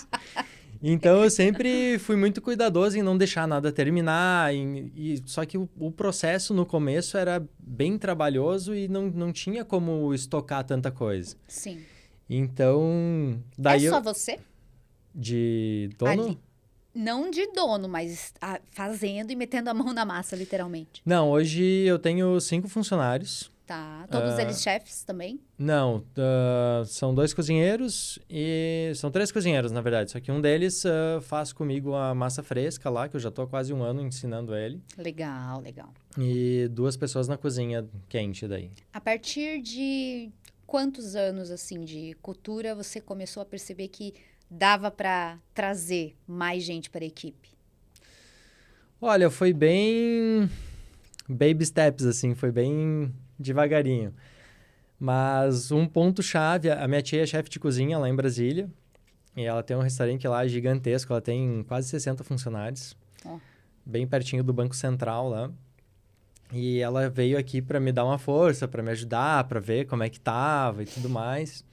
[SPEAKER 2] Então, eu sempre fui muito cuidadoso em não deixar nada terminar. Só que o processo no começo era bem trabalhoso e não tinha como estocar tanta coisa.
[SPEAKER 1] Sim.
[SPEAKER 2] Então, daí
[SPEAKER 1] só você?
[SPEAKER 2] De dono?
[SPEAKER 1] Não de dono, mas fazendo e metendo a mão na massa, literalmente.
[SPEAKER 2] Não, hoje eu tenho 5 funcionários.
[SPEAKER 1] Tá. Todos eles chefes também?
[SPEAKER 2] Não, são 2 cozinheiros e... São 3 cozinheiros, na verdade. Só que um deles faz comigo a massa fresca lá, que eu já tô há quase 1 ano ensinando ele.
[SPEAKER 1] Legal.
[SPEAKER 2] E 2 pessoas na cozinha quente daí.
[SPEAKER 1] A partir de quantos anos, assim, de cultura você começou a perceber que dava para trazer mais gente para a equipe?
[SPEAKER 2] Olha, foi bem... Baby steps, assim, foi bem devagarinho. Mas um ponto-chave, a minha tia é chefe de cozinha lá em Brasília. E ela tem um restaurante lá gigantesco, ela tem quase 60 funcionários.
[SPEAKER 1] Ó.
[SPEAKER 2] Bem pertinho do Banco Central lá. E ela veio aqui para me dar uma força, para me ajudar, para ver como é que tava e tudo mais.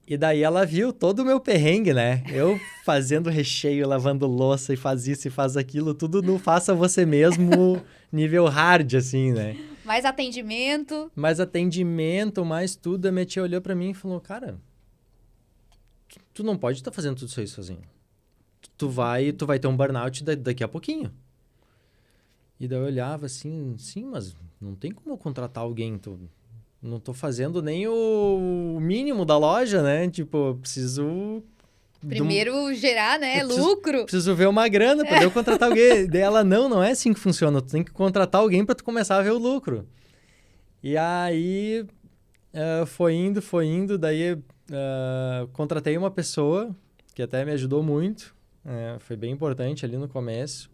[SPEAKER 2] E daí ela viu todo o meu perrengue, né? Eu fazendo recheio, lavando louça e faz isso e faz aquilo, tudo no faça você mesmo, nível hard, assim, né?
[SPEAKER 1] Mais atendimento.
[SPEAKER 2] Mais atendimento, mais tudo. A minha tia olhou pra mim e falou, cara, tu não pode estar fazendo tudo isso aí sozinho. Tu vai ter um burnout daqui a pouquinho. E daí eu olhava assim, sim, mas não tem como eu contratar alguém, não tô fazendo nem o mínimo da loja, né? Tipo, eu preciso...
[SPEAKER 1] Primeiro gerar, né? Lucro.
[SPEAKER 2] Preciso ver uma grana para eu contratar alguém. Daí ela, não é assim que funciona. Tu tem que contratar alguém para tu começar a ver o lucro. E aí, foi indo. Daí, contratei uma pessoa que até me ajudou muito. Foi bem importante ali no começo.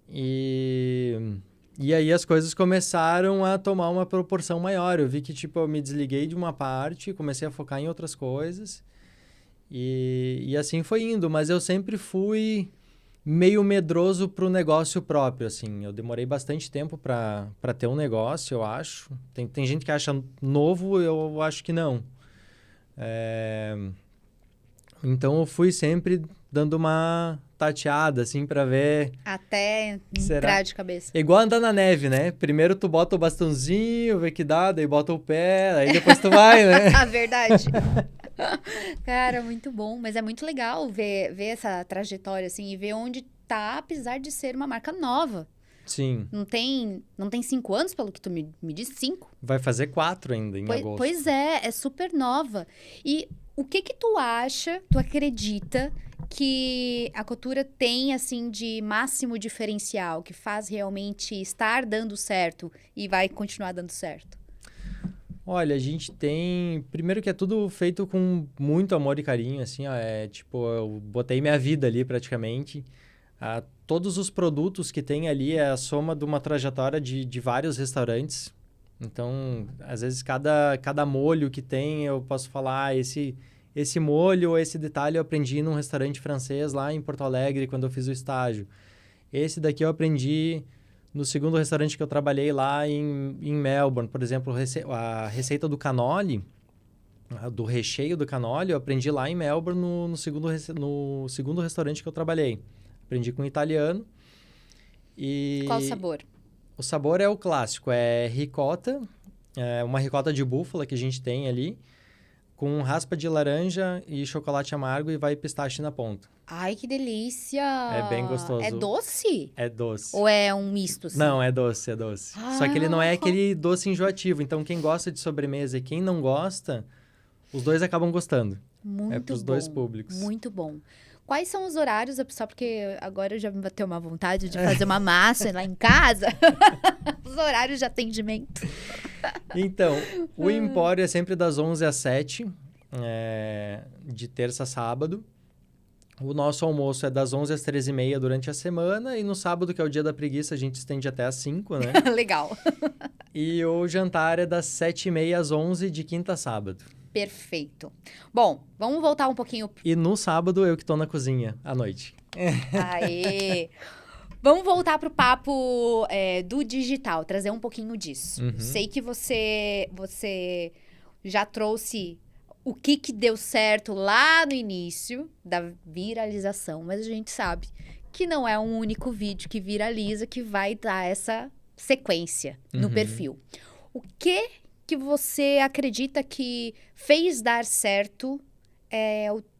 [SPEAKER 2] E aí as coisas começaram a tomar uma proporção maior. Eu vi que, tipo, eu me desliguei de uma parte, comecei a focar em outras coisas. E assim foi indo. Mas eu sempre fui meio medroso pro negócio próprio, assim. Eu demorei bastante tempo para ter um negócio, eu acho. Tem gente que acha novo, eu acho que não. Então eu fui sempre dando uma tateada, assim, pra ver...
[SPEAKER 1] Até entrar de cabeça.
[SPEAKER 2] É igual andar na neve, né? Primeiro tu bota o bastãozinho, vê que dá, daí bota o pé, aí depois tu vai, né?
[SPEAKER 1] A verdade. Cara, muito bom. Mas é muito legal ver essa trajetória, assim, e ver onde tá, apesar de ser uma marca nova.
[SPEAKER 2] Sim.
[SPEAKER 1] Não tem 5 anos, pelo que tu me disse? 5?
[SPEAKER 2] Vai fazer 4 ainda, em agosto.
[SPEAKER 1] Pois é super nova. E o que tu acha, tu acredita que a Cottura tem, assim, de máximo diferencial, que faz realmente estar dando certo e vai continuar dando certo?
[SPEAKER 2] Olha, a gente tem... Primeiro que é tudo feito com muito amor e carinho, assim, ó. Tipo, eu botei minha vida ali, praticamente. Todos os produtos que tem ali é a soma de uma trajetória de vários restaurantes. Então, às vezes, cada molho que tem, eu posso falar, esse molho ou esse detalhe eu aprendi num restaurante francês lá em Porto Alegre, quando eu fiz o estágio. Esse daqui eu aprendi no segundo restaurante que eu trabalhei lá em Melbourne. Por exemplo, a receita do cannoli, do recheio do cannoli, eu aprendi lá em Melbourne no segundo restaurante que eu trabalhei. Aprendi com um italiano.
[SPEAKER 1] Qual o sabor?
[SPEAKER 2] O sabor é o clássico, é ricota, uma ricota de búfala que a gente tem ali, com raspa de laranja e chocolate amargo e vai pistache na ponta.
[SPEAKER 1] Ai, que delícia!
[SPEAKER 2] É bem gostoso.
[SPEAKER 1] É doce?
[SPEAKER 2] É doce.
[SPEAKER 1] Ou é um misto, assim?
[SPEAKER 2] Não, é doce. Só que ele não é aquele doce enjoativo. Então, quem gosta de sobremesa e quem não gosta, os dois acabam gostando.
[SPEAKER 1] Muito
[SPEAKER 2] pros
[SPEAKER 1] bom.
[SPEAKER 2] Dois públicos.
[SPEAKER 1] Muito bom. Quais são os horários, só porque agora eu já me bateu uma vontade de fazer uma massa lá em casa. Os horários de atendimento.
[SPEAKER 2] Então, o Empório é sempre das 11 às 7, de terça a sábado. O nosso almoço é das 11 às 13h30 durante a semana. E no sábado, que é o dia da preguiça, a gente estende até às 5, né?
[SPEAKER 1] Legal.
[SPEAKER 2] E o jantar é das 7h30 às 11 de quinta a sábado.
[SPEAKER 1] Perfeito. Bom, vamos voltar um pouquinho.
[SPEAKER 2] E no sábado, eu que tô na cozinha, à noite.
[SPEAKER 1] Aê! Vamos voltar pro papo do digital, trazer um pouquinho disso.
[SPEAKER 2] Uhum.
[SPEAKER 1] Sei que você já trouxe o que deu certo lá no início da viralização, mas a gente sabe que não é um único vídeo que viraliza que vai dar essa sequência no perfil. O que você acredita que fez dar certo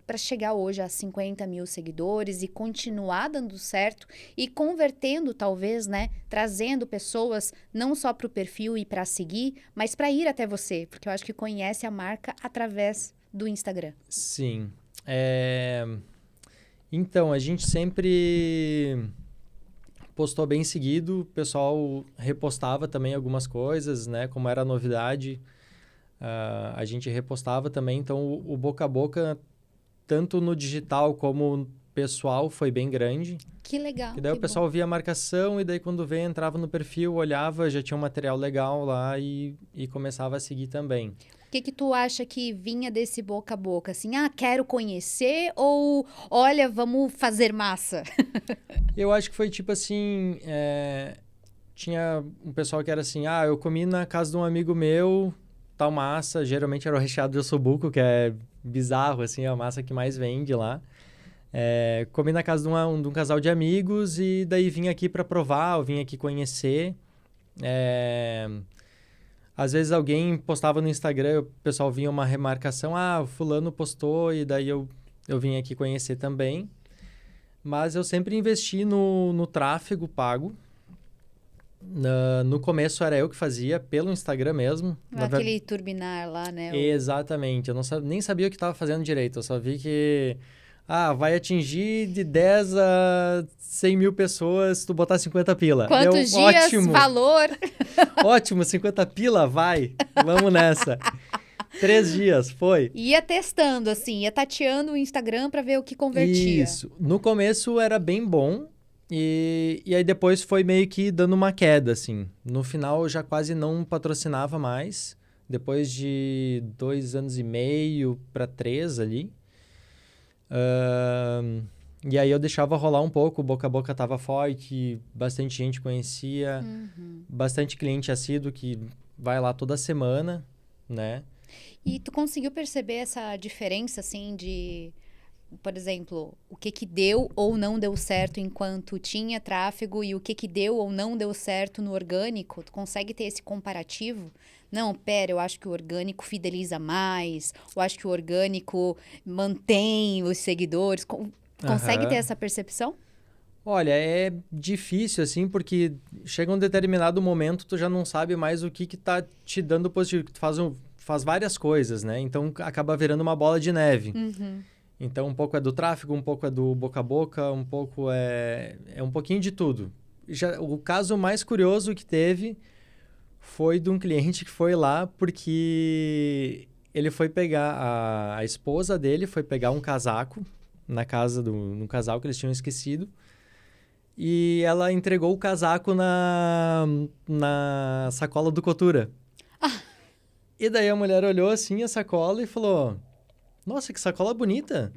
[SPEAKER 1] para chegar hoje a 50 mil seguidores e continuar dando certo e convertendo, talvez, né? Trazendo pessoas não só para o perfil e para seguir, mas para ir até você, porque eu acho que conhece a marca através do Instagram.
[SPEAKER 2] Sim. Então, a gente sempre postou bem seguido, o pessoal repostava também algumas coisas, né? Como era novidade, a gente repostava também. Então, o boca a boca, tanto no digital como no pessoal, foi bem grande.
[SPEAKER 1] Que legal.
[SPEAKER 2] Que daí o pessoal via a marcação e daí quando vê, entrava no perfil, olhava, já tinha um material legal lá e começava a seguir também.
[SPEAKER 1] O que tu acha que vinha desse boca a boca? Assim, quero conhecer ou, olha, vamos fazer massa?
[SPEAKER 2] Eu acho que foi tipo assim, tinha um pessoal que era assim, eu comi na casa de um amigo meu, tal massa, geralmente era o recheado de ossobuco, que é bizarro, assim, é a massa que mais vende lá. Comi na casa de um casal de amigos e daí vim aqui para provar, eu vim aqui conhecer. Às vezes alguém postava no Instagram, o pessoal vinha uma remarcação, o fulano postou e daí eu vim aqui conhecer também. Mas eu sempre investi no tráfego pago. No começo era eu que fazia, pelo Instagram mesmo.
[SPEAKER 1] Aquele turbinar lá, né?
[SPEAKER 2] Exatamente, eu nem sabia o que estava fazendo direito, eu só vi que... vai atingir de 10 a 100 mil pessoas se tu botar 50 pila.
[SPEAKER 1] Quantos dias?
[SPEAKER 2] Ótimo.
[SPEAKER 1] Valor?
[SPEAKER 2] Ótimo, 50 pila, vai. Vamos nessa. 3 dias, foi.
[SPEAKER 1] Ia testando, assim, ia tateando o Instagram para ver o que convertia.
[SPEAKER 2] Isso. No começo era bem bom e aí depois foi meio que dando uma queda, assim. No final eu já quase não patrocinava mais. Depois de 2 anos e meio para 3 ali. E aí eu deixava rolar um pouco, o boca a boca tava forte, bastante gente conhecia, bastante cliente assíduo que vai lá toda semana, né?
[SPEAKER 1] E tu conseguiu perceber essa diferença, assim, de, por exemplo, o que deu ou não deu certo enquanto tinha tráfego e o que deu ou não deu certo no orgânico? Tu consegue ter esse comparativo? Não, pera, eu acho que o orgânico fideliza mais, eu acho que o orgânico mantém os seguidores. Consegue ter essa percepção?
[SPEAKER 2] Olha, é difícil, assim, porque chega um determinado momento, tu já não sabe mais o que tá te dando positivo. Tu faz várias coisas, né? Então, acaba virando uma bola de neve. Então, um pouco é do tráfego, um pouco é do boca a boca, um pouco é um pouquinho de tudo. O caso mais curioso que teve foi de um cliente que foi lá porque ele foi pegar... A esposa dele foi pegar um casaco na casa no casal que eles tinham esquecido. E ela entregou o casaco na sacola do Cotura. E daí a mulher olhou assim a sacola e falou: nossa, que sacola bonita.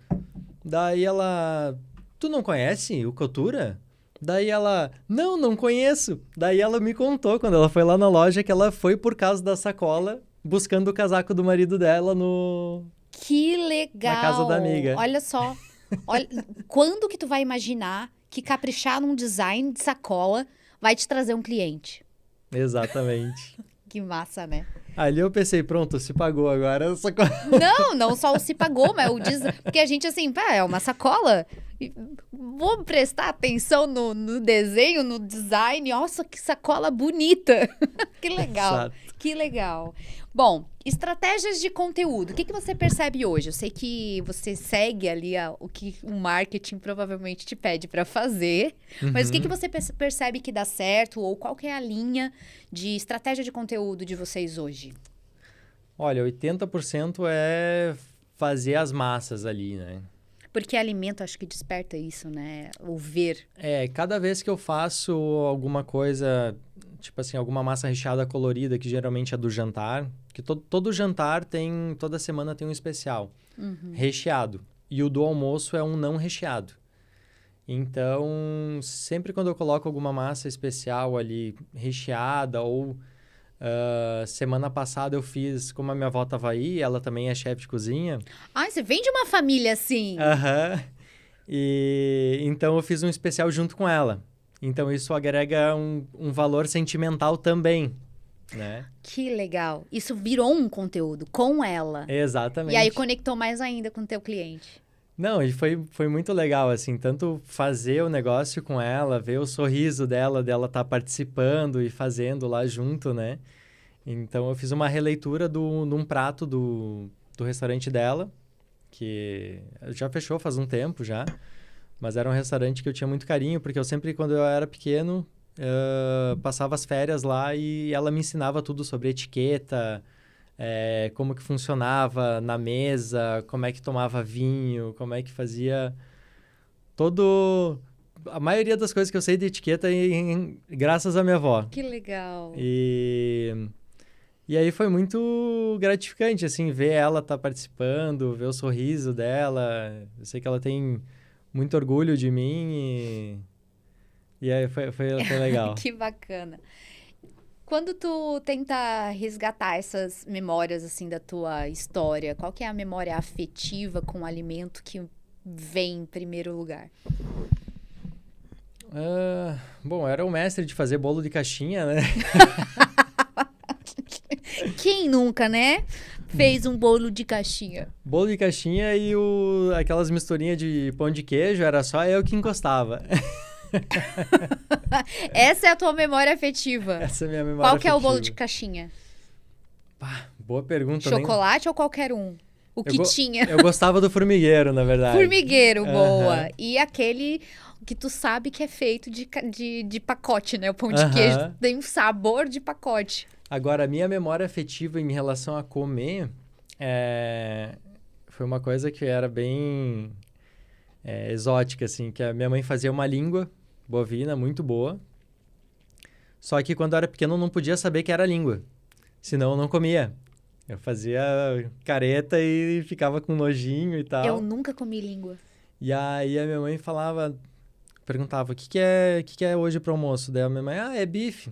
[SPEAKER 2] Daí ela: tu não conhece o Cotura? Daí ela: não conheço. Daí ela me contou, quando ela foi lá na loja, que ela foi por causa da sacola, buscando o casaco do marido dela
[SPEAKER 1] Que legal!
[SPEAKER 2] na casa da amiga.
[SPEAKER 1] Olha só. Olha, quando que tu vai imaginar que caprichar num design de sacola vai te trazer um cliente?
[SPEAKER 2] Exatamente.
[SPEAKER 1] Que massa, né?
[SPEAKER 2] Ali eu pensei, pronto, se pagou agora.
[SPEAKER 1] Não só o se pagou, mas porque a gente, assim, é uma sacola. Vou prestar atenção no desenho, no design. Nossa, que sacola bonita. Que legal.
[SPEAKER 2] Exato.
[SPEAKER 1] Que legal. Bom, estratégias de conteúdo. O que você percebe hoje? Eu sei que você segue ali o que o marketing provavelmente te pede para fazer. Mas o que você percebe que dá certo? Ou qual que é a linha de estratégia de conteúdo de vocês hoje?
[SPEAKER 2] Olha, 80% é fazer as massas ali, né?
[SPEAKER 1] Porque alimento, acho que desperta isso, né? O ver.
[SPEAKER 2] Cada vez que eu faço alguma coisa, tipo assim, alguma massa recheada colorida, que geralmente é do jantar, que todo jantar toda semana tem um especial recheado. E o do almoço é um não recheado. Então, sempre quando eu coloco alguma massa especial ali, recheada, ou semana passada eu fiz, como a minha avó estava aí, ela também é chefe de cozinha.
[SPEAKER 1] Você vem de uma família assim.
[SPEAKER 2] E então eu fiz um especial junto com ela. Então isso agrega um valor sentimental também, né?
[SPEAKER 1] Que legal. Isso virou um conteúdo com ela.
[SPEAKER 2] Exatamente.
[SPEAKER 1] E aí conectou mais ainda com o teu cliente.
[SPEAKER 2] Não, e foi muito legal, assim, tanto fazer o negócio com ela, ver o sorriso dela estar participando e fazendo lá junto, né? Então, eu fiz uma releitura de um prato do restaurante dela, que já fechou faz um tempo já, mas era um restaurante que eu tinha muito carinho, porque eu sempre, quando eu era pequeno, passava as férias lá e ela me ensinava tudo sobre etiqueta, como que funcionava na mesa, como é que tomava vinho, como é que fazia a maioria das coisas que eu sei de etiqueta graças à minha avó.
[SPEAKER 1] Que legal.
[SPEAKER 2] E aí foi muito gratificante, assim, ver ela estar participando, ver o sorriso dela. Eu sei que ela tem muito orgulho de mim e aí foi legal.
[SPEAKER 1] Que bacana. Quando tu tenta resgatar essas memórias, assim, da tua história, qual que é a memória afetiva com o alimento que vem em primeiro lugar?
[SPEAKER 2] Bom, era o mestre de fazer bolo de caixinha, né?
[SPEAKER 1] Quem nunca, né? Fez um bolo de caixinha.
[SPEAKER 2] Bolo de caixinha e aquelas misturinhas de pão de queijo, era só eu que encostava.
[SPEAKER 1] Essa é a tua memória afetiva.
[SPEAKER 2] Essa é a minha memória
[SPEAKER 1] Qual que é o
[SPEAKER 2] afetiva.
[SPEAKER 1] bolo de caixinha?
[SPEAKER 2] Boa pergunta.
[SPEAKER 1] Chocolate ou qualquer um? O que tinha?
[SPEAKER 2] Eu gostava do formigueiro, na verdade.
[SPEAKER 1] Formigueiro, boa.
[SPEAKER 2] Aham.
[SPEAKER 1] E aquele que tu sabe que é feito de pacote, né? O pão de queijo tem um sabor de pacote.
[SPEAKER 2] Agora, a minha memória afetiva em relação a comer foi uma coisa que era bem exótica, assim, que a minha mãe fazia uma língua bovina muito boa, só que quando eu era pequeno eu não podia saber que era língua, senão eu não comia. Eu fazia careta e ficava com nojinho e tal.
[SPEAKER 1] Eu nunca comi língua.
[SPEAKER 2] E aí a minha mãe perguntava, o que é hoje pro almoço? Daí a minha mãe, é bife.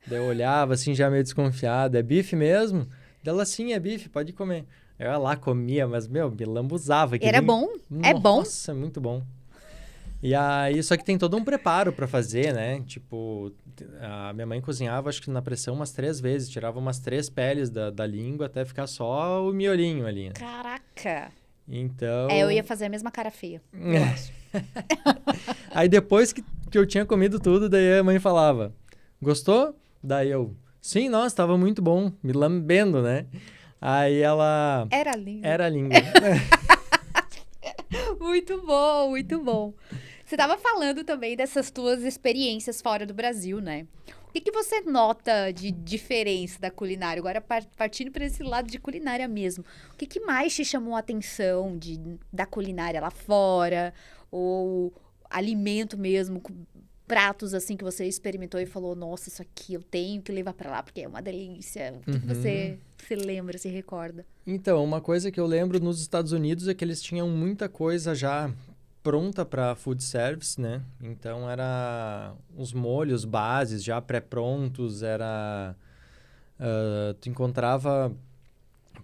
[SPEAKER 2] Daí eu olhava assim, já meio desconfiado, é bife mesmo? Daí ela, sim, é bife, pode comer. Eu ia lá, comia, mas, me lambuzava.
[SPEAKER 1] Era bom? É bom?
[SPEAKER 2] Nossa, muito bom. E aí, só que tem todo um preparo pra fazer, né? Tipo, a minha mãe cozinhava, acho que na pressão umas 3 vezes, tirava umas 3 peles da língua até ficar só o miolinho ali, né?
[SPEAKER 1] Caraca!
[SPEAKER 2] Então...
[SPEAKER 1] eu ia fazer a mesma cara feia, eu acho.
[SPEAKER 2] Aí depois que eu tinha comido tudo, daí a mãe falava, gostou? Daí eu, sim, nossa, tava muito bom, me lambendo, né? Aí ela...
[SPEAKER 1] Era língua.
[SPEAKER 2] Era língua.
[SPEAKER 1] Muito bom, muito bom. Você estava falando também dessas tuas experiências fora do Brasil, né? O que você nota de diferença da culinária? Agora, partindo para esse lado de culinária mesmo. O que mais te chamou a atenção da culinária lá fora? Ou alimento mesmo, pratos assim que você experimentou e falou, nossa, isso aqui eu tenho que levar para lá porque é uma delícia. O que você se lembra, se recorda?
[SPEAKER 2] Então, uma coisa que eu lembro nos Estados Unidos é que eles tinham muita coisa já pronta para food service, né? Então, era os molhos, bases já pré-prontos, tu encontrava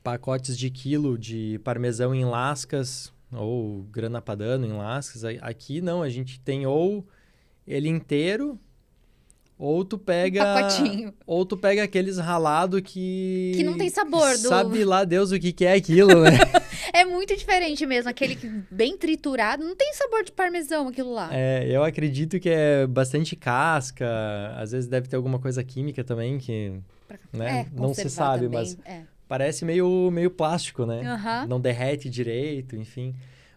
[SPEAKER 2] pacotes de quilo de parmesão em lascas ou grana padano em lascas. Aqui, não, a gente tem ou ele inteiro, ou tu pega...
[SPEAKER 1] pacotinho.
[SPEAKER 2] Ou tu pega aqueles ralado que
[SPEAKER 1] não tem sabor.
[SPEAKER 2] Sabe lá Deus o que é aquilo, né?
[SPEAKER 1] É muito diferente mesmo. Aquele bem triturado, não tem sabor de parmesão aquilo lá.
[SPEAKER 2] Eu acredito que é bastante casca. Às vezes deve ter alguma coisa química também que... né? Não se sabe, também, mas parece meio plástico, né? Não derrete direito, enfim...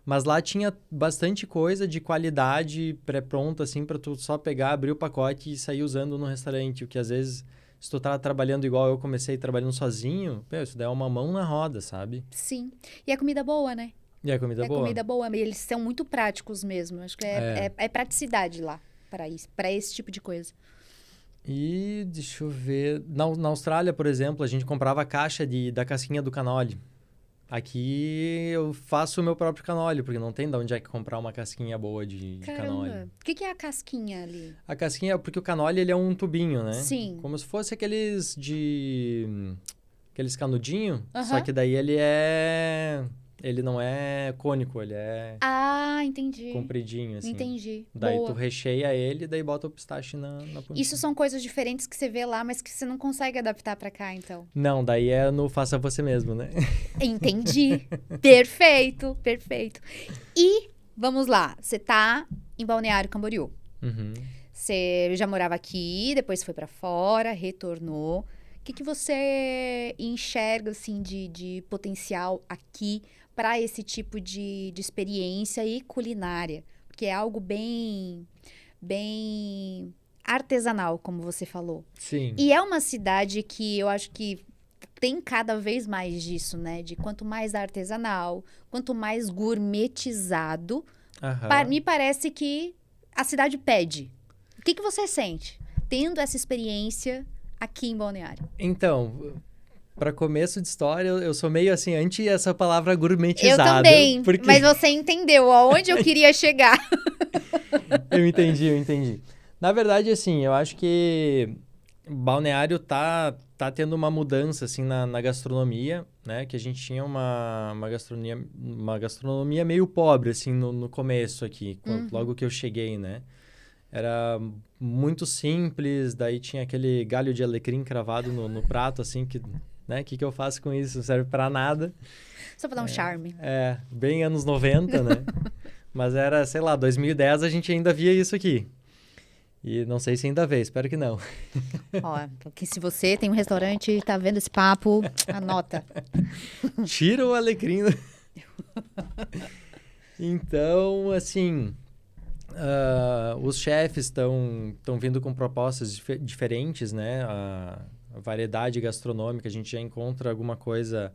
[SPEAKER 2] Mas lá tinha bastante coisa de qualidade pré-pronta, assim, pra tu só pegar, abrir o pacote e sair usando no restaurante. O que, às vezes, se tu tá trabalhando igual eu comecei trabalhando sozinho, isso daí é uma mão na roda, sabe?
[SPEAKER 1] Sim. E é comida boa, né?
[SPEAKER 2] E é comida boa.
[SPEAKER 1] É comida boa. Eles são muito práticos mesmo. Acho que é praticidade lá para esse tipo de coisa.
[SPEAKER 2] E, deixa eu ver... Na Austrália, por exemplo, a gente comprava a caixa da casquinha do canole. Aqui eu faço o meu próprio canole, porque não tem de onde é que comprar uma casquinha boa de canole.
[SPEAKER 1] O que é a casquinha ali?
[SPEAKER 2] A casquinha, porque o canole ele é um tubinho, né?
[SPEAKER 1] Sim.
[SPEAKER 2] Como se fosse aqueles canudinhos, só que daí ele não é cônico, ele é...
[SPEAKER 1] Ah, entendi.
[SPEAKER 2] Compridinho, assim.
[SPEAKER 1] Entendi.
[SPEAKER 2] Daí
[SPEAKER 1] boa.
[SPEAKER 2] tu recheia ele, daí bota o pistache na pontinha.
[SPEAKER 1] Isso são coisas diferentes que você vê lá, mas que você não consegue adaptar pra cá, então.
[SPEAKER 2] Não, daí é no faça você mesmo, né?
[SPEAKER 1] Entendi. Perfeito, perfeito. E, vamos lá, você tá em Balneário Camboriú. Você já morava aqui, depois foi pra fora, retornou. O que você enxerga, assim, de potencial aqui para esse tipo de experiência e culinária? Porque é algo bem artesanal, como você falou.
[SPEAKER 2] Sim.
[SPEAKER 1] E é uma cidade que eu acho que tem cada vez mais disso, né? De quanto mais artesanal, quanto mais gourmetizado, me parece que a cidade pede? O que você sente tendo essa experiência aqui em Balneário?
[SPEAKER 2] Então, para começo de história, eu sou meio assim, anti essa palavra gourmetizado.
[SPEAKER 1] Eu também,
[SPEAKER 2] porque...
[SPEAKER 1] mas você entendeu aonde eu queria chegar.
[SPEAKER 2] Eu entendi. Na verdade, assim, eu acho que Balneário tá tendo uma mudança, assim, na gastronomia, né? Que a gente tinha uma gastronomia meio pobre, assim, no começo aqui, logo que eu cheguei, né? Era muito simples, daí tinha aquele galho de alecrim cravado no prato, assim, que, né? O que eu faço com isso? Não serve pra nada.
[SPEAKER 1] Só pra dar um charme.
[SPEAKER 2] Bem anos 90, né? Mas era, sei lá, 2010 a gente ainda via isso aqui. E não sei se ainda vê, espero que não.
[SPEAKER 1] Ó, porque se você tem um restaurante e tá vendo esse papo, anota.
[SPEAKER 2] Tira o alecrim. Então, assim, os chefes estão vindo com propostas diferentes, né? A variedade gastronômica, a gente já encontra alguma coisa,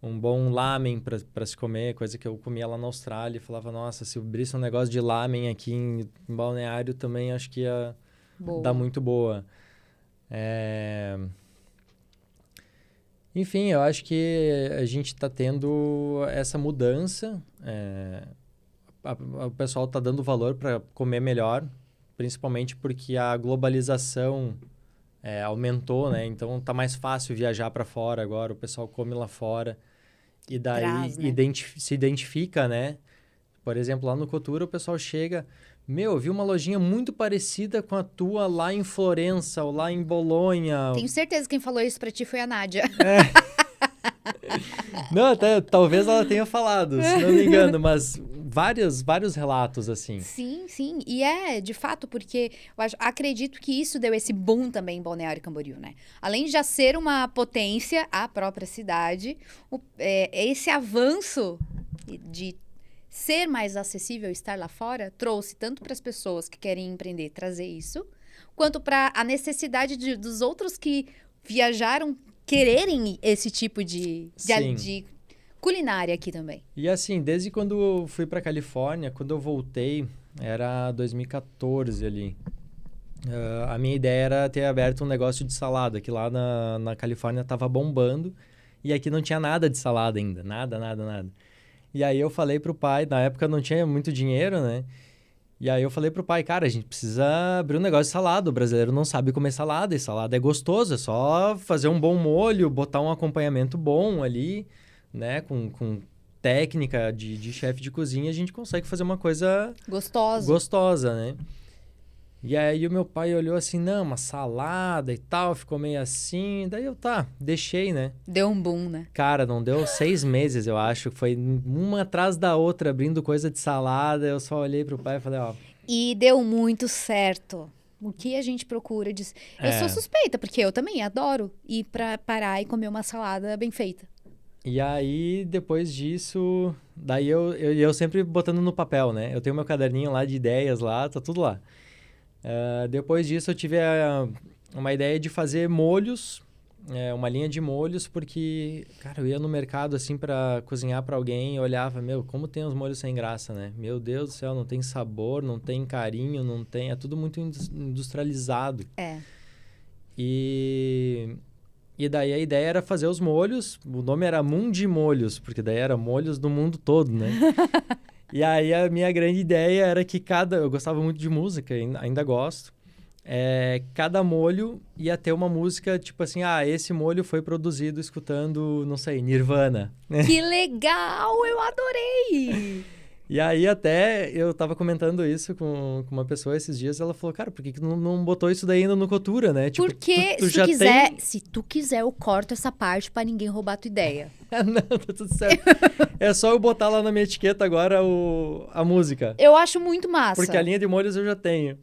[SPEAKER 2] um bom lamen para se comer, coisa que eu comia lá na Austrália e falava, nossa, se eu abrisse um negócio de lamen aqui em Balneário também acho que ia dar muito boa. Enfim, eu acho que a gente está tendo essa mudança, o pessoal está dando valor para comer melhor, principalmente porque a globalização aumentou, né? Então tá mais fácil viajar para fora agora, o pessoal come lá fora. E daí se identifica, né? Por exemplo, lá no Cotura o pessoal chega... eu vi uma lojinha muito parecida com a tua lá em Florença ou lá em Bolonha.
[SPEAKER 1] Tenho certeza que quem falou isso pra ti foi a Nádia.
[SPEAKER 2] Não, até talvez ela tenha falado, se não me engano, mas vários relatos assim.
[SPEAKER 1] Sim. E de fato, porque acredito que isso deu esse boom também em Balneário Camboriú, né? Além de já ser uma potência, a própria cidade, esse avanço de ser mais acessível estar lá fora trouxe tanto para as pessoas que querem empreender trazer isso, quanto para a necessidade dos outros que viajaram quererem esse tipo de culinária aqui também.
[SPEAKER 2] E assim, desde quando eu fui para Califórnia, quando eu voltei, era 2014 ali. A minha ideia era ter aberto um negócio de salada, que lá na Califórnia estava bombando, e aqui não tinha nada de salada ainda, nada. E aí eu falei pro pai, na época não tinha muito dinheiro, né? E aí eu falei pro pai, cara, a gente precisa abrir um negócio de salada, o brasileiro não sabe comer salada, e salada é gostoso, é só fazer um bom molho, botar um acompanhamento bom ali, né? Com técnica de chefe de cozinha, a gente consegue fazer uma coisa... gostosa, né? E aí o meu pai olhou assim, não, uma salada e tal, ficou meio assim. Daí eu, deixei, né?
[SPEAKER 1] Deu um boom, né?
[SPEAKER 2] Cara, não deu 6 meses, eu acho. Foi uma atrás da outra, abrindo coisa de salada. Eu só olhei pro pai e falei,
[SPEAKER 1] E deu muito certo. O que a gente procura de... Eu sou suspeita, porque eu também adoro ir pra parar e comer uma salada bem feita.
[SPEAKER 2] E aí, depois disso... Daí eu sempre botando no papel, né? Eu tenho meu caderninho lá de ideias lá, tá tudo lá. Depois disso eu tive uma ideia de fazer molhos, uma linha de molhos, porque, cara, eu ia no mercado assim para cozinhar para alguém e olhava, como tem os molhos sem graça, né? Meu Deus do céu, não tem sabor, não tem carinho, não tem... É tudo muito industrializado. E daí a ideia era fazer os molhos, o nome era Mundi Molhos, porque daí era molhos do mundo todo, né? E aí a minha grande ideia era que eu gostava muito de música, ainda gosto. Cada molho ia ter uma música, tipo assim, esse molho foi produzido escutando, não sei, Nirvana.
[SPEAKER 1] Que legal! Eu adorei!
[SPEAKER 2] E aí até eu tava comentando isso com uma pessoa esses dias, ela falou, cara, por que não botou isso daí ainda no Cotura, né? Tipo,
[SPEAKER 1] porque se tu quiser, eu corto essa parte pra ninguém roubar a tua ideia.
[SPEAKER 2] Não, tá tudo certo. É só eu botar lá na minha etiqueta agora a música.
[SPEAKER 1] Eu acho muito massa.
[SPEAKER 2] Porque a linha de molhos eu já tenho.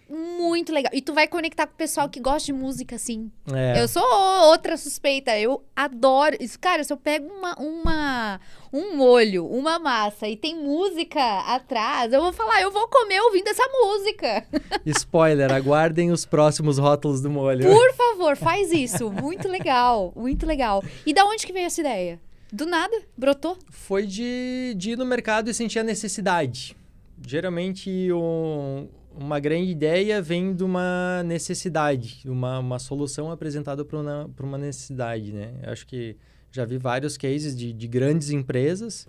[SPEAKER 1] Muito legal. E tu vai conectar com o pessoal que gosta de música, assim.
[SPEAKER 2] É.
[SPEAKER 1] Eu sou outra suspeita. Eu adoro isso. Cara, se eu pego um molho, uma massa e tem música atrás, eu vou falar, eu vou comer ouvindo essa música.
[SPEAKER 2] Spoiler, aguardem os próximos rótulos do molho.
[SPEAKER 1] Por favor, faz isso. Muito legal, muito legal. E da onde que veio essa ideia? Do nada? Brotou?
[SPEAKER 2] Foi de ir no mercado e sentir a necessidade. Geralmente, uma grande ideia vem de uma necessidade, uma solução apresentada por uma necessidade, né? Eu acho que já vi vários cases de grandes empresas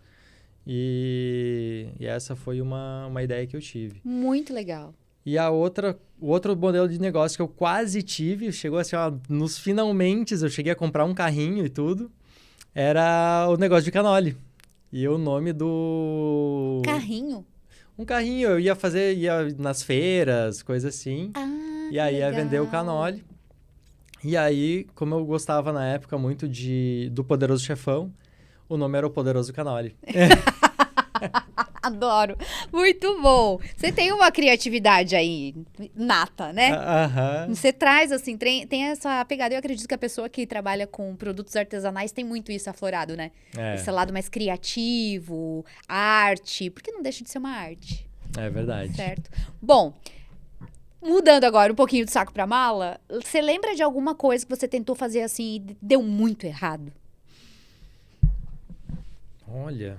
[SPEAKER 2] e essa foi uma ideia que eu tive.
[SPEAKER 1] Muito legal.
[SPEAKER 2] E o outro modelo de negócio que eu quase tive, chegou assim, ó, nos finalmente, eu cheguei a comprar um carrinho e tudo, era o negócio de canole. E o nome do...
[SPEAKER 1] Carrinho?
[SPEAKER 2] Um carrinho, eu ia nas feiras, coisa assim.
[SPEAKER 1] Ah,
[SPEAKER 2] E aí ia
[SPEAKER 1] legal.
[SPEAKER 2] vender o canole. E aí, como eu gostava na época muito do Poderoso Chefão, o nome era o Poderoso Canole.
[SPEAKER 1] Adoro. Muito bom. Você tem uma criatividade aí nata, né?
[SPEAKER 2] Aham.
[SPEAKER 1] Você traz, assim, tem essa pegada. Eu acredito que a pessoa que trabalha com produtos artesanais tem muito isso aflorado, né?
[SPEAKER 2] É,
[SPEAKER 1] Esse lado mais criativo, arte. Porque não deixa de ser uma arte,
[SPEAKER 2] é verdade.
[SPEAKER 1] certo? Bom, mudando agora um pouquinho do saco pra mala, você lembra de alguma coisa que você tentou fazer assim e deu muito errado?
[SPEAKER 2] Olha...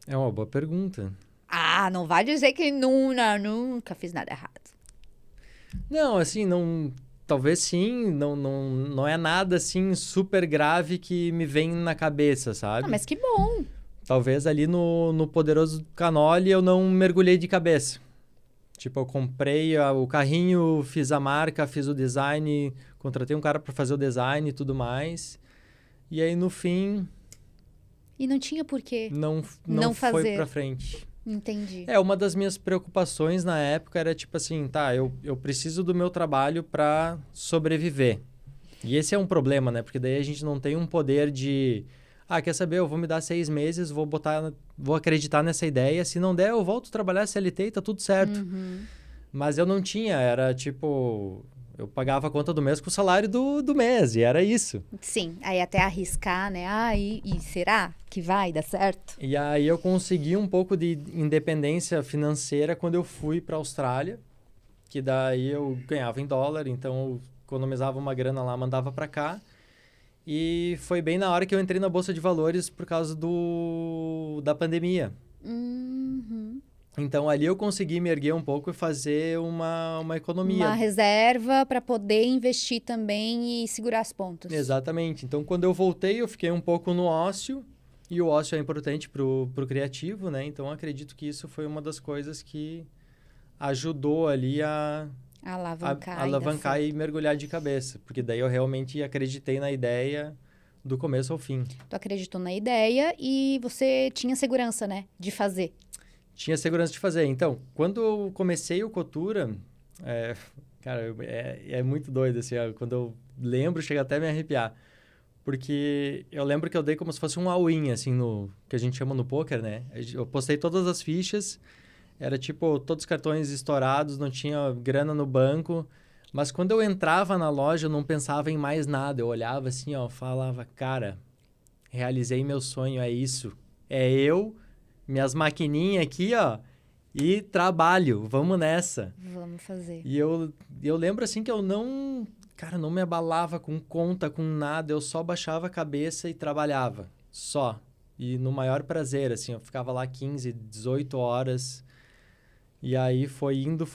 [SPEAKER 2] É uma boa pergunta.
[SPEAKER 1] Ah, não vai dizer que nunca fiz nada errado.
[SPEAKER 2] Não, assim, não... Talvez sim, não é nada, assim, super grave que me vem na cabeça, sabe?
[SPEAKER 1] Ah, mas que bom.
[SPEAKER 2] Talvez ali no Poderoso Canole eu não mergulhei de cabeça. Tipo, eu comprei o carrinho, fiz a marca, fiz o design, contratei um cara para fazer o design e tudo mais. E aí, no fim,
[SPEAKER 1] E não tinha porquê.
[SPEAKER 2] não
[SPEAKER 1] Não
[SPEAKER 2] foi
[SPEAKER 1] fazer.
[SPEAKER 2] pra frente.
[SPEAKER 1] Entendi.
[SPEAKER 2] Uma das minhas preocupações na época era tipo assim, tá, eu preciso do meu trabalho para sobreviver. E esse é um problema, né? Porque daí a gente não tem um poder de... Ah, quer saber? Eu vou me dar 6 meses, vou acreditar nessa ideia. Se não der, eu volto a trabalhar CLT e tá tudo certo.
[SPEAKER 1] Uhum.
[SPEAKER 2] Mas eu não tinha, era tipo... Eu pagava a conta do mês com o salário do mês, e era isso.
[SPEAKER 1] Sim, aí até arriscar, né? Ah, e será que vai dar certo?
[SPEAKER 2] E aí eu consegui um pouco de independência financeira quando eu fui para a Austrália, que daí eu ganhava em dólar, então eu economizava uma grana lá, mandava para cá. E foi bem na hora que eu entrei na Bolsa de Valores por causa da pandemia.
[SPEAKER 1] Uhum.
[SPEAKER 2] Então ali eu consegui me erguer um pouco e fazer uma economia.
[SPEAKER 1] Uma reserva para poder investir também e segurar as pontas.
[SPEAKER 2] Exatamente. Então quando eu voltei, eu fiquei um pouco no ócio. E o ócio é importante pro criativo, né? Então, acredito que isso foi uma das coisas que ajudou ali a alavancar e mergulhar de cabeça. Porque daí eu realmente acreditei na ideia do começo ao fim.
[SPEAKER 1] Tu acreditou na ideia e você tinha segurança, né? De fazer.
[SPEAKER 2] Tinha segurança de fazer. Então, quando eu comecei o Cotura... cara, é muito doido, assim. Quando eu lembro, chega até a me arrepiar. Porque eu lembro que eu dei como se fosse um all-in, assim, que a gente chama no poker, né? Eu postei todas as fichas, era tipo, todos os cartões estourados, não tinha grana no banco. Mas quando eu entrava na loja, eu não pensava em mais nada. Eu olhava assim, ó, falava, cara, realizei meu sonho, é isso. É eu, minhas maquininhas aqui, ó, e trabalho, vamos nessa.
[SPEAKER 1] Vamos fazer.
[SPEAKER 2] E eu lembro, assim, que eu não... Cara, não me abalava com conta, com nada. Eu só baixava a cabeça e trabalhava. Só. E no maior prazer, assim. Eu ficava lá 15, 18 horas. E aí foi indo.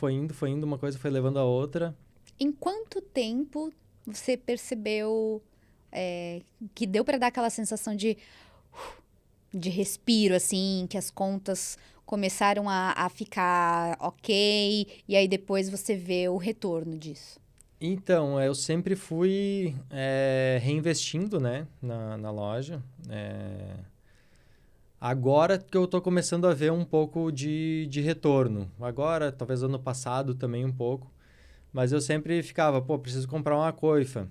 [SPEAKER 2] Uma coisa foi levando a outra.
[SPEAKER 1] Em quanto tempo você percebeu que deu para dar aquela sensação de respiro, assim, que as contas começaram a ficar ok, e aí depois você vê o retorno disso?
[SPEAKER 2] Então, eu sempre fui reinvestindo, né, na loja. Agora que eu tô começando a ver um pouco de retorno. Agora, talvez ano passado também um pouco. Mas eu sempre ficava, preciso comprar uma coifa.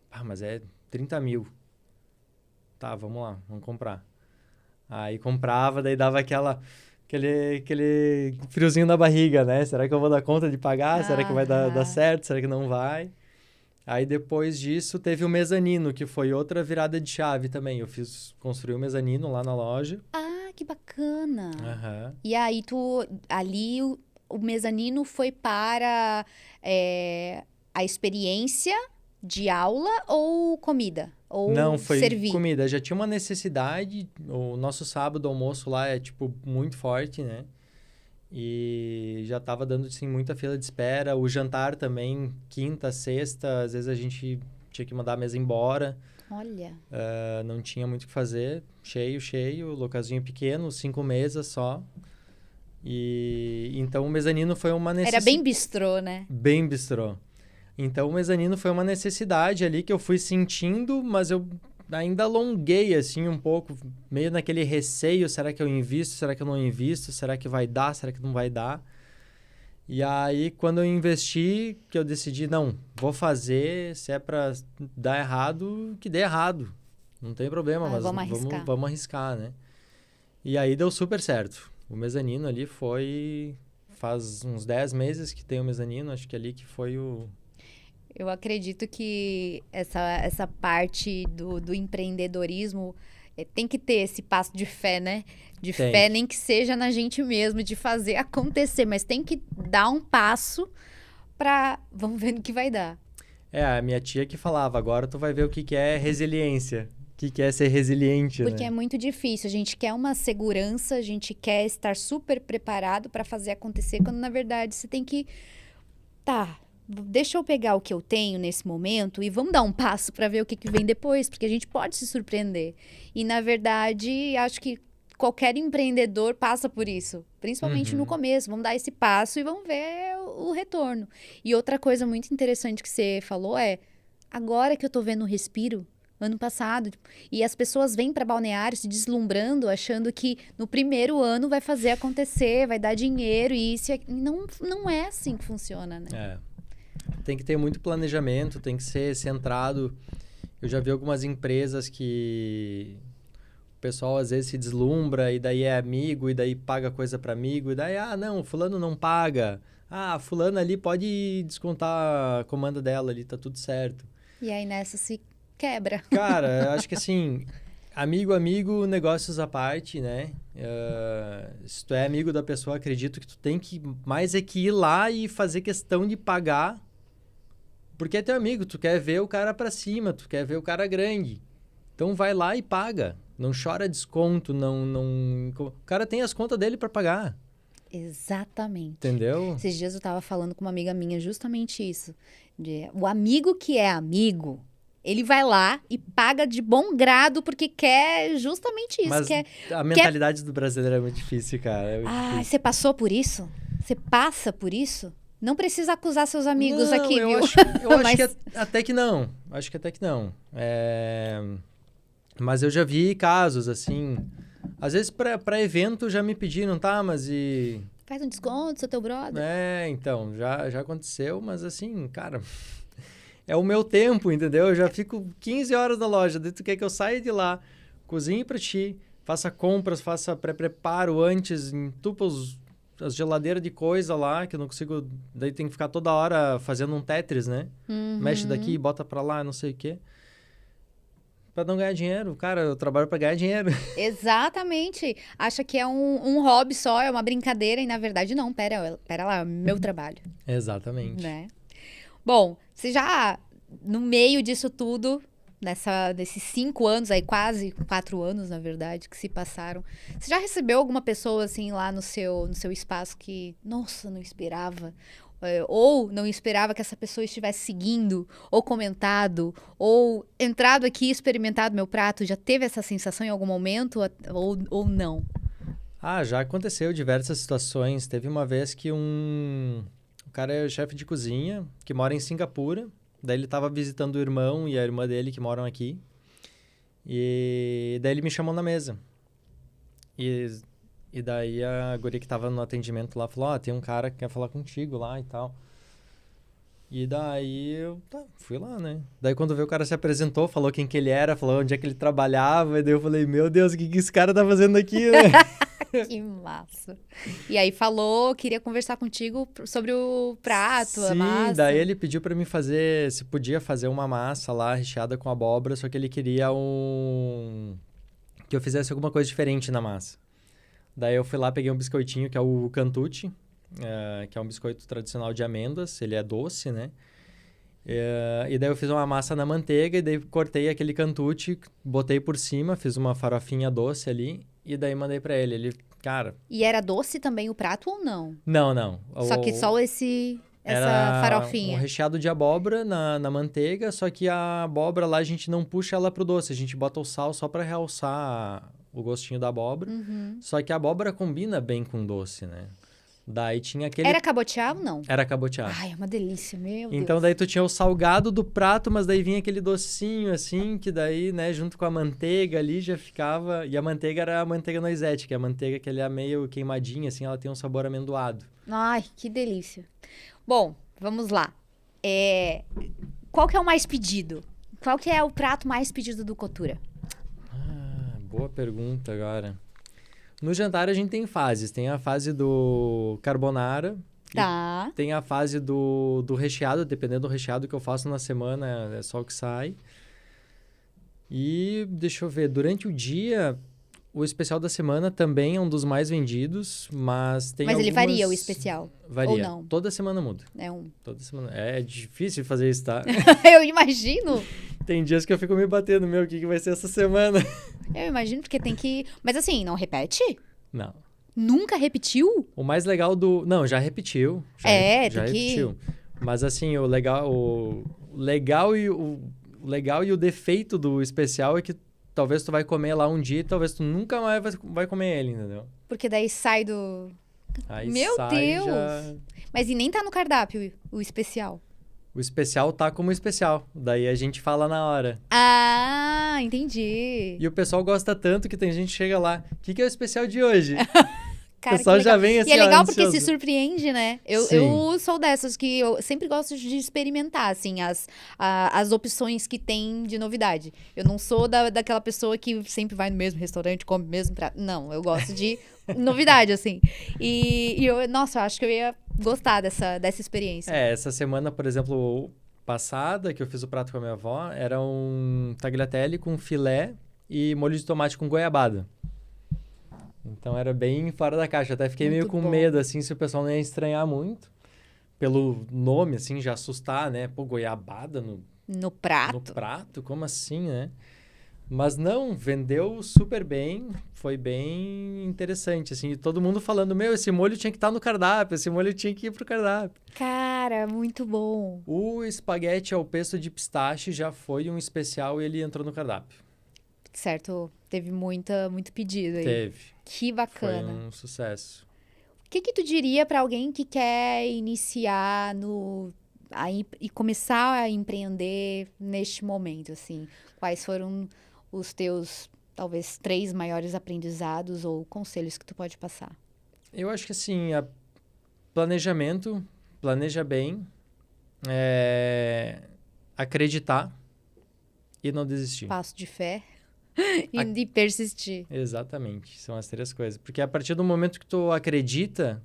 [SPEAKER 2] Ah, mas é 30 mil. Tá, vamos lá, vamos comprar. Aí comprava, daí dava aquele friozinho na barriga, né? Será que eu vou dar conta de pagar? Será que vai dar certo? Será que não vai? Aí depois disso teve o mezanino, que foi outra virada de chave também. Construí o mezanino lá na loja.
[SPEAKER 1] Ah, que bacana!
[SPEAKER 2] Aham.
[SPEAKER 1] E aí ali o mezanino foi para a experiência de aula ou comida? Ou
[SPEAKER 2] Não, foi
[SPEAKER 1] servir?
[SPEAKER 2] comida. Já tinha uma necessidade. O nosso sábado almoço lá é, tipo, muito forte, né? E já tava dando, assim, muita fila de espera. O jantar também, quinta, sexta, às vezes a gente tinha que mandar a mesa embora.
[SPEAKER 1] Olha.
[SPEAKER 2] Não tinha muito o que fazer. Cheio, localzinho pequeno, 5 mesas só. E então o mezanino foi uma
[SPEAKER 1] Era bem bistrô, né?
[SPEAKER 2] Bem bistrô. Então o mezanino foi uma necessidade ali que eu fui sentindo, mas eu ainda alonguei assim um pouco, meio naquele receio, será que eu invisto, será que eu não invisto, será que vai dar, será que não vai dar? E aí quando eu investi, que eu decidi, não, vou fazer, se é para dar errado, que dê errado. Não tem problema, mas vamos arriscar, né? E aí deu super certo. O mezanino ali faz uns 10 meses que tem o mezanino, acho que ali que foi o...
[SPEAKER 1] Eu acredito que essa parte do empreendedorismo tem que ter esse passo de fé, né? De fé, nem que seja na gente mesmo, de fazer acontecer, mas tem que dar um passo para... Vamos ver no que vai dar.
[SPEAKER 2] A minha tia que falava, agora tu vai ver o que é resiliência. O que é ser resiliente,
[SPEAKER 1] Porque
[SPEAKER 2] né?
[SPEAKER 1] é muito difícil. A gente quer uma segurança, a gente quer estar super preparado para fazer acontecer, quando na verdade você tem que... Tá, deixa eu pegar o que eu tenho nesse momento e vamos dar um passo para ver o que vem depois, porque a gente pode se surpreender. E, na verdade, acho que qualquer empreendedor passa por isso, principalmente no começo. Vamos dar esse passo e vamos ver o retorno. E outra coisa muito interessante que você falou é, agora que eu tô vendo o respiro, ano passado, e as pessoas vêm para Balneário se deslumbrando, achando que no primeiro ano vai fazer acontecer, vai dar dinheiro, e isso não é assim que funciona, né?
[SPEAKER 2] Tem que ter muito planejamento, tem que ser centrado. Eu já vi algumas empresas que o pessoal às vezes se deslumbra e daí é amigo e daí paga coisa para amigo e daí, não, fulano não paga. Fulano ali pode descontar a comanda dela ali, tá tudo certo.
[SPEAKER 1] E aí nessa se quebra.
[SPEAKER 2] Cara, eu acho que assim, amigo, negócios à parte, né? Se tu é amigo da pessoa, acredito que tu tem que mais é que ir lá e fazer questão de pagar. Porque é teu amigo, tu quer ver o cara pra cima, tu quer ver o cara grande. Então vai lá e paga. Não chora desconto, não... O cara tem as contas dele pra pagar.
[SPEAKER 1] Exatamente.
[SPEAKER 2] Entendeu?
[SPEAKER 1] Esses dias eu tava falando com uma amiga minha justamente isso. O amigo que é amigo, ele vai lá e paga de bom grado porque quer justamente isso.
[SPEAKER 2] Mas a mentalidade do brasileiro é muito difícil, cara. É muito difícil.
[SPEAKER 1] Você passou por isso? Você passa por isso? Não precisa acusar seus amigos aqui,
[SPEAKER 2] eu
[SPEAKER 1] viu?
[SPEAKER 2] Acho que até que não. Acho que até que não. Mas eu já vi casos, assim... Às vezes, pra evento, já me pediram, tá, mas e...
[SPEAKER 1] Faz um desconto, sou teu brother.
[SPEAKER 2] Então, já aconteceu, mas assim, cara... É o meu tempo, entendeu? Eu já fico 15 horas na loja, daí tu quer que eu saia de lá, cozinhe pra ti, faça compras, faça pré-preparo antes, entupa as geladeiras de coisa lá, que eu não consigo... Daí tem que ficar toda hora fazendo um Tetris, né? Mexe daqui, bota pra lá, não sei o quê. Pra não ganhar dinheiro. Cara, eu trabalho pra ganhar dinheiro.
[SPEAKER 1] Exatamente. Acha que é um hobby só, é uma brincadeira, e na verdade não. Pera lá, é meu trabalho.
[SPEAKER 2] Exatamente.
[SPEAKER 1] Né? Bom, você já, no meio disso tudo, desses 5 anos aí, quase 4 anos, na verdade, que se passaram, você já recebeu alguma pessoa, assim, lá no seu espaço que, nossa, não esperava? Ou não esperava que essa pessoa estivesse seguindo, ou comentado, ou entrado aqui e experimentado meu prato? Já teve essa sensação em algum momento, ou não?
[SPEAKER 2] Já aconteceu diversas situações. Teve uma vez que o cara é chefe de cozinha, que mora em Singapura. Daí ele estava visitando o irmão e a irmã dele, que moram aqui. E daí ele me chamou na mesa. E daí a guria que estava no atendimento lá falou, tem um cara que quer falar contigo lá e tal. E daí eu fui lá, né? Daí quando veio o cara se apresentou, falou quem que ele era, falou onde é que ele trabalhava. E daí eu falei, meu Deus, o que esse cara tá fazendo aqui, né?
[SPEAKER 1] Que massa. E aí falou, queria conversar contigo sobre o prato, a massa.
[SPEAKER 2] Sim, daí ele pediu pra mim se podia fazer uma massa lá recheada com abóbora, só que ele queria que eu fizesse alguma coisa diferente na massa. Daí eu fui lá, peguei um biscoitinho, que é o Cantucci, que é um biscoito tradicional de amêndoas, ele é doce, né? E daí eu fiz uma massa na manteiga, e daí cortei aquele Cantucci, botei por cima, fiz uma farofinha doce ali, e daí mandei pra ele. Ele Cara...
[SPEAKER 1] E era doce também o prato ou não?
[SPEAKER 2] Não.
[SPEAKER 1] Só que só essa
[SPEAKER 2] Era
[SPEAKER 1] farofinha.
[SPEAKER 2] um recheado de abóbora na manteiga, só que a abóbora lá a gente não puxa ela pro doce, a gente bota o sal só pra realçar o gostinho da abóbora. Só que a abóbora combina bem com doce, né? Daí tinha aquele...
[SPEAKER 1] Era cabotiá ou não?
[SPEAKER 2] Era cabotiá.
[SPEAKER 1] Ai, é uma delícia, meu
[SPEAKER 2] Então
[SPEAKER 1] Deus.
[SPEAKER 2] daí tu tinha o salgado do prato, mas daí vinha aquele docinho assim, que daí, né, junto com a manteiga ali já ficava... E a manteiga era a manteiga noisette, que é a manteiga que ela é meio queimadinha, assim, ela tem um sabor amendoado.
[SPEAKER 1] Ai, que delícia. Bom, vamos lá. Qual que é o mais pedido? Qual que é o prato mais pedido do Cottura?
[SPEAKER 2] Boa pergunta agora. No jantar a gente tem fases. Tem a fase do carbonara.
[SPEAKER 1] Tá.
[SPEAKER 2] Tem a fase do recheado, dependendo do recheado que eu faço na semana, é só o que sai. E deixa eu ver, durante o dia, o especial da semana também é um dos mais vendidos, mas tem
[SPEAKER 1] Mas ele
[SPEAKER 2] algumas...
[SPEAKER 1] varia o especial?
[SPEAKER 2] Varia.
[SPEAKER 1] Ou não?
[SPEAKER 2] Toda semana muda. Toda semana. É difícil fazer isso, tá?
[SPEAKER 1] Eu imagino.
[SPEAKER 2] Tem dias que eu fico me batendo, o que vai ser essa semana?
[SPEAKER 1] Eu imagino, porque tem que... Mas assim, não repete?
[SPEAKER 2] Não.
[SPEAKER 1] Nunca repetiu?
[SPEAKER 2] O mais legal do... Não, já repetiu. Já
[SPEAKER 1] tem
[SPEAKER 2] repetiu. Mas assim, o legal e o defeito do especial é que talvez tu vai comer lá um dia e talvez tu nunca mais vai comer ele, entendeu?
[SPEAKER 1] Porque daí sai do...
[SPEAKER 2] Aí
[SPEAKER 1] Meu
[SPEAKER 2] sai,
[SPEAKER 1] Deus!
[SPEAKER 2] já...
[SPEAKER 1] Mas e nem tá no cardápio o especial?
[SPEAKER 2] O especial tá como especial. Daí a gente fala na hora.
[SPEAKER 1] Ah, entendi.
[SPEAKER 2] E o pessoal gosta tanto que tem gente que chega lá. O que é o especial de hoje?
[SPEAKER 1] Cara,
[SPEAKER 2] o pessoal
[SPEAKER 1] que
[SPEAKER 2] já
[SPEAKER 1] legal.
[SPEAKER 2] vem assim,
[SPEAKER 1] E é legal porque
[SPEAKER 2] ansioso.
[SPEAKER 1] se surpreende, né? Eu sou dessas que eu sempre gosto de experimentar, assim, as opções que tem de novidade. Eu não sou daquela pessoa que sempre vai no mesmo restaurante, come o mesmo prato. Não, eu gosto de novidade, assim. Nossa, eu acho que eu ia gostar dessa experiência.
[SPEAKER 2] Essa semana, por exemplo, passada, que eu fiz o prato com a minha avó, era um tagliatelle com filé e molho de tomate com goiabada. Então era bem fora da caixa. Até fiquei meio com medo, assim, se o pessoal não ia estranhar muito. Pelo nome, assim, já assustar, né? Pô, goiabada
[SPEAKER 1] no prato?
[SPEAKER 2] No prato? Como assim, né? Mas não, vendeu super bem. Foi bem interessante, assim. E todo mundo falando, esse molho tinha que estar no cardápio. Esse molho tinha que ir pro cardápio.
[SPEAKER 1] Cara, muito bom.
[SPEAKER 2] O espaguete ao pesto de pistache já foi um especial e ele entrou no cardápio.
[SPEAKER 1] Certo, teve muito pedido aí.
[SPEAKER 2] Teve.
[SPEAKER 1] Que bacana.
[SPEAKER 2] Foi um sucesso.
[SPEAKER 1] O que tu diria para alguém que quer iniciar e começar a empreender neste momento, assim? Quais foram os teus, talvez, 3 maiores aprendizados ou conselhos que tu pode passar?
[SPEAKER 2] Eu acho que, assim, planejamento, planeja bem, acreditar e não desistir.
[SPEAKER 1] Passo de fé. E de persistir.
[SPEAKER 2] Exatamente, são as 3 coisas. Porque a partir do momento que tu acredita,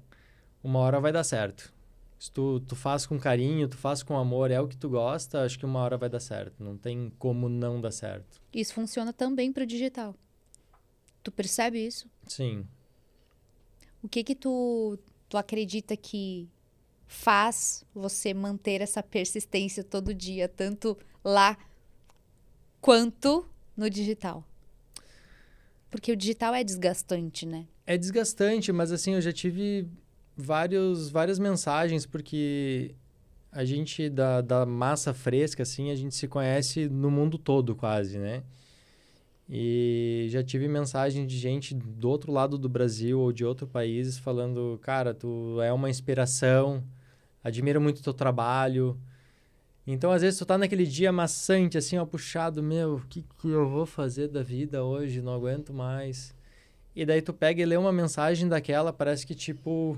[SPEAKER 2] uma hora vai dar certo. Se tu faz com carinho, tu faz com amor, é o que tu gosta, acho que uma hora vai dar certo. Não tem como não dar certo.
[SPEAKER 1] Isso funciona também para o digital. Tu percebe isso?
[SPEAKER 2] Sim.
[SPEAKER 1] O que tu acredita que faz você manter essa persistência todo dia, tanto lá quanto no digital? Porque o digital é desgastante, né?
[SPEAKER 2] É desgastante, mas assim, eu já tive várias mensagens, porque a gente da massa fresca, assim, a gente se conhece no mundo todo quase, né? E já tive mensagem de gente do outro lado do Brasil ou de outros países falando, cara, tu é uma inspiração, admiro muito o teu trabalho. Então, às vezes, tu tá naquele dia maçante, assim, ó, puxado, o que eu vou fazer da vida hoje? Não aguento mais. E daí tu pega e lê uma mensagem daquela, parece que, tipo,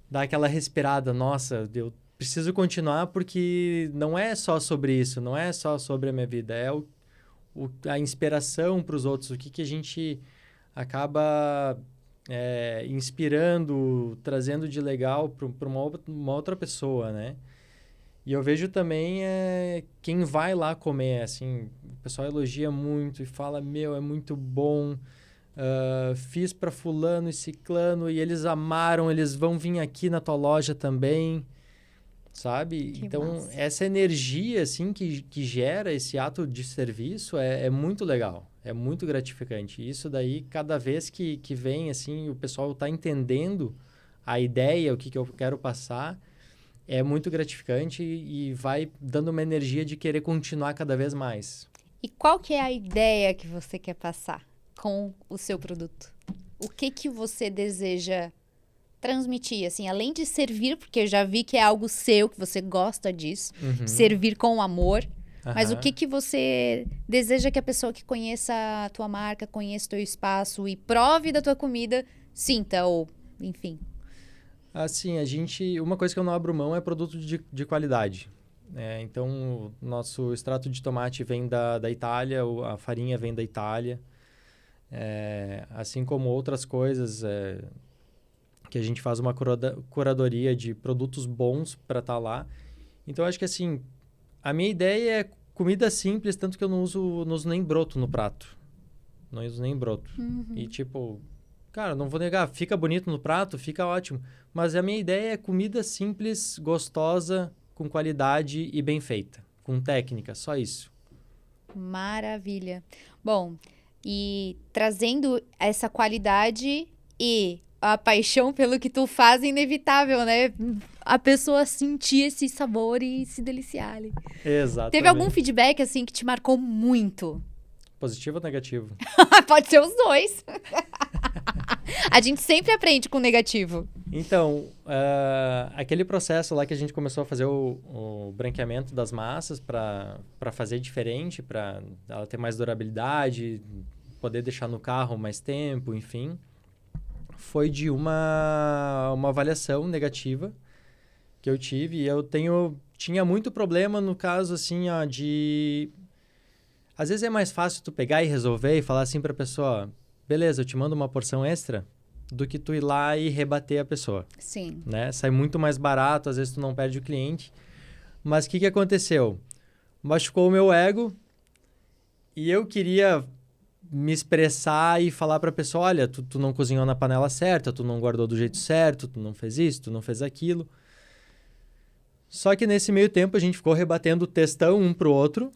[SPEAKER 2] dá aquela respirada. Nossa, eu preciso continuar porque não é só sobre isso, não é só sobre a minha vida, é a inspiração para os outros, o que a gente acaba inspirando, trazendo de legal para uma outra pessoa, né? E eu vejo também quem vai lá comer, assim, o pessoal elogia muito e fala, é muito bom, fiz para fulano e ciclano e eles amaram, eles vão vir aqui na tua loja também. sabe?
[SPEAKER 1] Que
[SPEAKER 2] Então,
[SPEAKER 1] massa.
[SPEAKER 2] essa energia, assim, que gera esse ato de serviço é muito legal, é muito gratificante. Isso daí, cada vez que vem, assim, o pessoal está entendendo a ideia, o que eu quero passar, é muito gratificante e vai dando uma energia de querer continuar cada vez mais.
[SPEAKER 1] E qual que é a ideia que você quer passar com o seu produto? O que você deseja transmitir, assim, além de servir, porque eu já vi que é algo seu, que você gosta disso, servir com amor, mas o que você deseja que a pessoa que conheça a tua marca, conheça o teu espaço e prove da tua comida, sinta, ou, enfim.
[SPEAKER 2] Assim, uma coisa que eu não abro mão é produto de qualidade. Então, o nosso extrato de tomate vem da Itália, a farinha vem da Itália, assim como outras coisas, que a gente faz uma curadoria de produtos bons para estar lá. Então, acho que assim, a minha ideia é comida simples, tanto que eu não uso nem broto no prato. Não uso nem broto. E tipo, cara, não vou negar, fica bonito no prato, fica ótimo. Mas a minha ideia é comida simples, gostosa, com qualidade e bem feita. Com técnica, só isso.
[SPEAKER 1] Maravilha. Bom, e trazendo essa qualidade e a paixão pelo que tu faz é inevitável, né? A pessoa sentir esse sabor e se deliciar ali.
[SPEAKER 2] Exatamente.
[SPEAKER 1] Teve algum feedback, assim, que te marcou muito?
[SPEAKER 2] Positivo ou negativo?
[SPEAKER 1] Pode ser os dois. A gente sempre aprende com negativo.
[SPEAKER 2] Então, aquele processo lá que a gente começou a fazer o branqueamento das massas para fazer diferente, para ela ter mais durabilidade, poder deixar no carro mais tempo, enfim, foi de uma avaliação negativa que eu tive. E eu tinha muito problema no caso, assim, de... Às vezes é mais fácil tu pegar e resolver e falar assim para a pessoa, beleza, eu te mando uma porção extra, do que tu ir lá e rebater a pessoa.
[SPEAKER 1] Sim.
[SPEAKER 2] Né? Sai muito mais barato, às vezes tu não perde o cliente. Mas o que aconteceu? Machucou o meu ego e eu queria me expressar e falar para a pessoa, olha, tu não cozinhou na panela certa, tu não guardou do jeito certo, tu não fez isso, tu não fez aquilo. Só que nesse meio tempo a gente ficou rebatendo o textão um pro outro,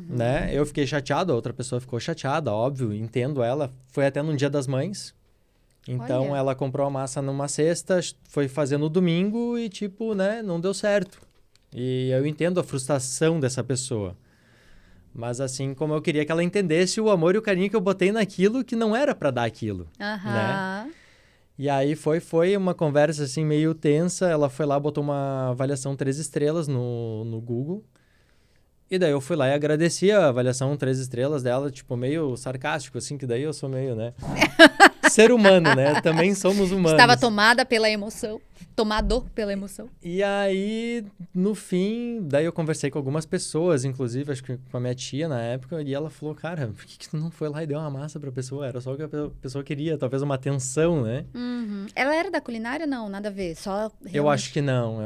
[SPEAKER 2] né? Eu fiquei chateado, a outra pessoa ficou chateada, óbvio, entendo ela. Foi até no Dia das Mães. Então,
[SPEAKER 1] Olha.
[SPEAKER 2] ela comprou a massa numa sexta, foi fazer no domingo e, tipo, né, não deu certo. E eu entendo a frustração dessa pessoa. Mas, assim, como eu queria que ela entendesse o amor e o carinho que eu botei naquilo que não era para dar aquilo, né? E aí foi uma conversa, assim, meio tensa. Ela foi lá, botou uma avaliação 3 estrelas no Google. E daí eu fui lá e agradeci a avaliação 3 estrelas dela, tipo, meio sarcástico, assim, que daí eu sou meio, né? Ser humano, né? Também somos humanos.
[SPEAKER 1] Estava tomado pela emoção.
[SPEAKER 2] E aí, no fim, daí eu conversei com algumas pessoas, inclusive, acho que com a minha tia na época, e ela falou, cara, por que tu não foi lá e deu uma massa pra pessoa? Era só o que a pessoa queria, talvez uma atenção, né?
[SPEAKER 1] Ela era da culinária? Não, nada a ver. Só
[SPEAKER 2] Eu acho que não.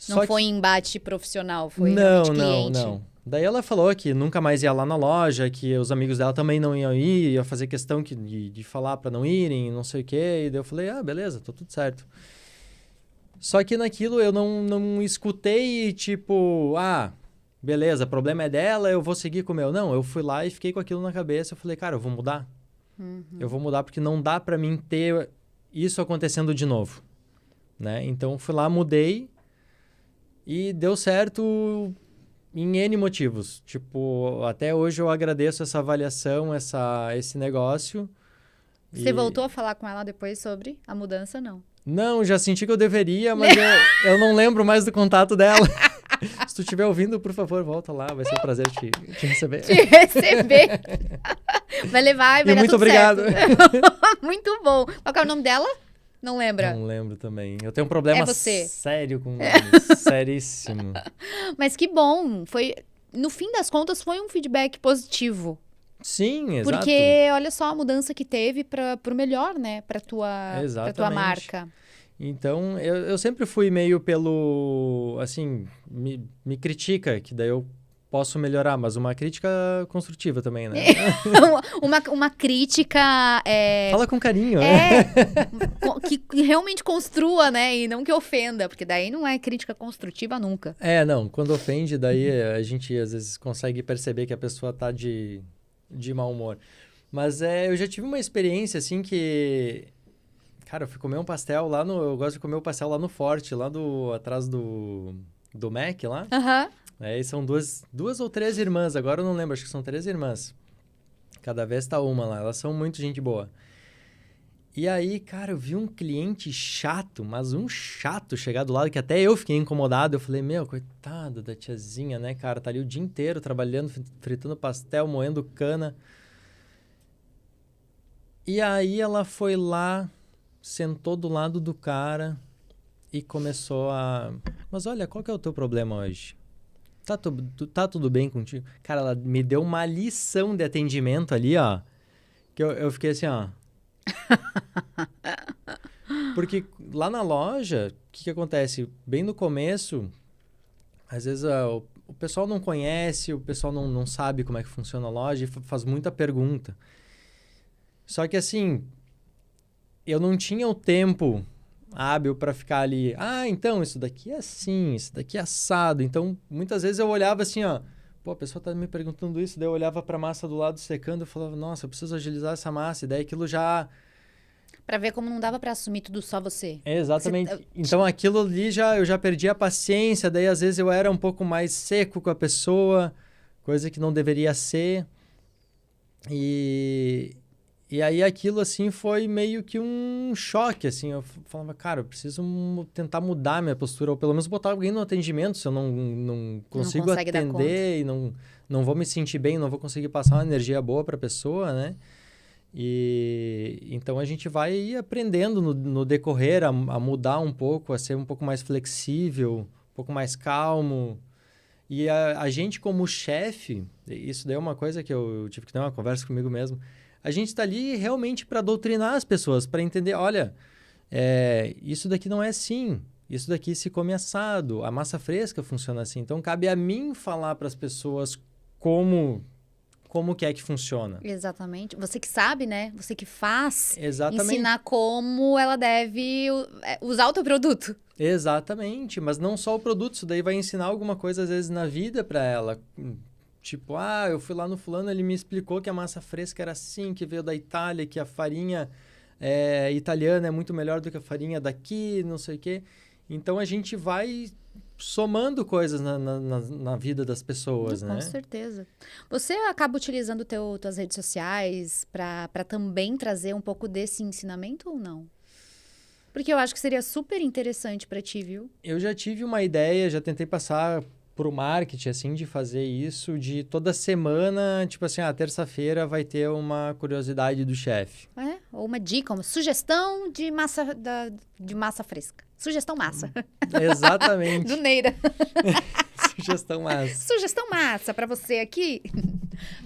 [SPEAKER 1] Não foi embate profissional, foi
[SPEAKER 2] não,
[SPEAKER 1] realmente cliente.
[SPEAKER 2] Não. Daí ela falou que nunca mais ia lá na loja, que os amigos dela também não iam ir, ia fazer questão de falar pra não irem, não sei o quê. E daí eu falei, beleza, tá tudo certo. Só que naquilo eu não escutei, tipo, beleza, o problema é dela, eu vou seguir com o meu. Não, eu fui lá e fiquei com aquilo na cabeça. Eu falei, cara, eu vou mudar. Eu vou mudar porque não dá pra mim ter isso acontecendo de novo, né? Então, fui lá, mudei e deu certo em N motivos. Tipo, até hoje eu agradeço essa avaliação, esse negócio.
[SPEAKER 1] Você voltou a falar com ela depois sobre a mudança, não?
[SPEAKER 2] Não, já senti que eu deveria, mas eu não lembro mais do contato dela. Se tu estiver ouvindo, por favor, volta lá. Vai ser um prazer te receber.
[SPEAKER 1] Te receber. Vai levar e vai dar
[SPEAKER 2] muito
[SPEAKER 1] tudo
[SPEAKER 2] obrigado.
[SPEAKER 1] certo. Muito bom. Qual que é o nome dela? Não lembra?
[SPEAKER 2] Não lembro também. Eu tenho um problema
[SPEAKER 1] você.
[SPEAKER 2] sério com nomes. Seríssimo.
[SPEAKER 1] Mas que bom. No fim das contas, foi um feedback positivo.
[SPEAKER 2] Sim, exato.
[SPEAKER 1] Porque olha só a mudança que teve pro melhor, né? Pra tua marca.
[SPEAKER 2] Então, eu sempre fui meio pelo... Assim, me critica, que daí eu posso melhorar, mas uma crítica construtiva também, né?
[SPEAKER 1] Uma crítica...
[SPEAKER 2] Fala com carinho, né?
[SPEAKER 1] Que realmente construa, né? E não que ofenda, porque daí não é crítica construtiva nunca.
[SPEAKER 2] Não, quando ofende, daí a gente às vezes consegue perceber que a pessoa tá de mau humor. Mas eu já tive uma experiência, assim, que... Cara, eu fui comer um pastel lá no... Eu gosto de comer o pastel lá no Forte, lá atrás do Mac, lá.
[SPEAKER 1] Aham.
[SPEAKER 2] E são duas ou 3 irmãs, agora eu não lembro, acho que são 3 irmãs. Cada vez tá uma lá, elas são muito gente boa. E aí, cara, eu vi um cliente chato, mas um chato chegar do lado, que até eu fiquei incomodado. Eu falei, coitado da tiazinha, né, cara? Tá ali o dia inteiro trabalhando, fritando pastel, moendo cana. E aí ela foi lá, sentou do lado do cara e começou a... Mas olha, qual que é o teu problema hoje? Tá tudo bem contigo? Cara, ela me deu uma lição de atendimento ali, ó. Que eu fiquei assim, ó. Porque lá na loja, o que acontece? Bem no começo, às vezes o pessoal não conhece, o pessoal não sabe como é que funciona a loja e faz muita pergunta. Só que assim, eu não tinha o tempo hábil para ficar ali. Então, isso daqui é assim, isso daqui é assado. Então, muitas vezes eu olhava assim, ó. Pô, a pessoa tá me perguntando isso. Daí eu olhava pra massa do lado secando e falava, nossa, eu preciso agilizar essa massa. E daí aquilo já...
[SPEAKER 1] Pra ver como não dava pra assumir tudo só você.
[SPEAKER 2] Exatamente. Então, aquilo ali eu já perdi a paciência. Daí, às vezes, eu era um pouco mais seco com a pessoa. Coisa que não deveria ser. E aí aquilo, assim, foi meio que um choque, assim. Eu falava, cara, eu preciso tentar mudar minha postura, ou pelo menos botar alguém no atendimento, se eu não consigo atender e não vou me sentir bem, não vou conseguir passar uma energia boa para a pessoa, né? E então a gente vai aprendendo no decorrer a mudar um pouco, a ser um pouco mais flexível, um pouco mais calmo. E a gente como chefe, isso daí é uma coisa que eu tive que ter uma conversa comigo mesmo. A gente está ali realmente para doutrinar as pessoas, para entender, olha, isso daqui não é assim, isso daqui se come assado, a massa fresca funciona assim. Então, cabe a mim falar para as pessoas como que é que funciona.
[SPEAKER 1] Exatamente. Você que sabe, né? Você que faz.
[SPEAKER 2] Exatamente.
[SPEAKER 1] Ensinar como ela deve usar o teu produto.
[SPEAKER 2] Exatamente, mas não só o produto, isso daí vai ensinar alguma coisa, às vezes, na vida para ela. Tipo, eu fui lá no fulano, ele me explicou que a massa fresca era assim, que veio da Itália, que a farinha italiana é muito melhor do que a farinha daqui, não sei o quê. Então, a gente vai somando coisas na vida das pessoas, né?
[SPEAKER 1] Com certeza. Você acaba utilizando tuas redes sociais para também trazer um pouco desse ensinamento ou não? Porque eu acho que seria super interessante para ti, viu?
[SPEAKER 2] Eu já tive uma ideia, já tentei passar pro marketing, assim, de fazer isso, de toda semana, tipo assim, terça-feira vai ter uma curiosidade do chefe.
[SPEAKER 1] Ou uma dica, uma sugestão de massa fresca. Sugestão massa.
[SPEAKER 2] Exatamente.
[SPEAKER 1] Do Neira.
[SPEAKER 2] Sugestão massa.
[SPEAKER 1] Sugestão massa para você aqui.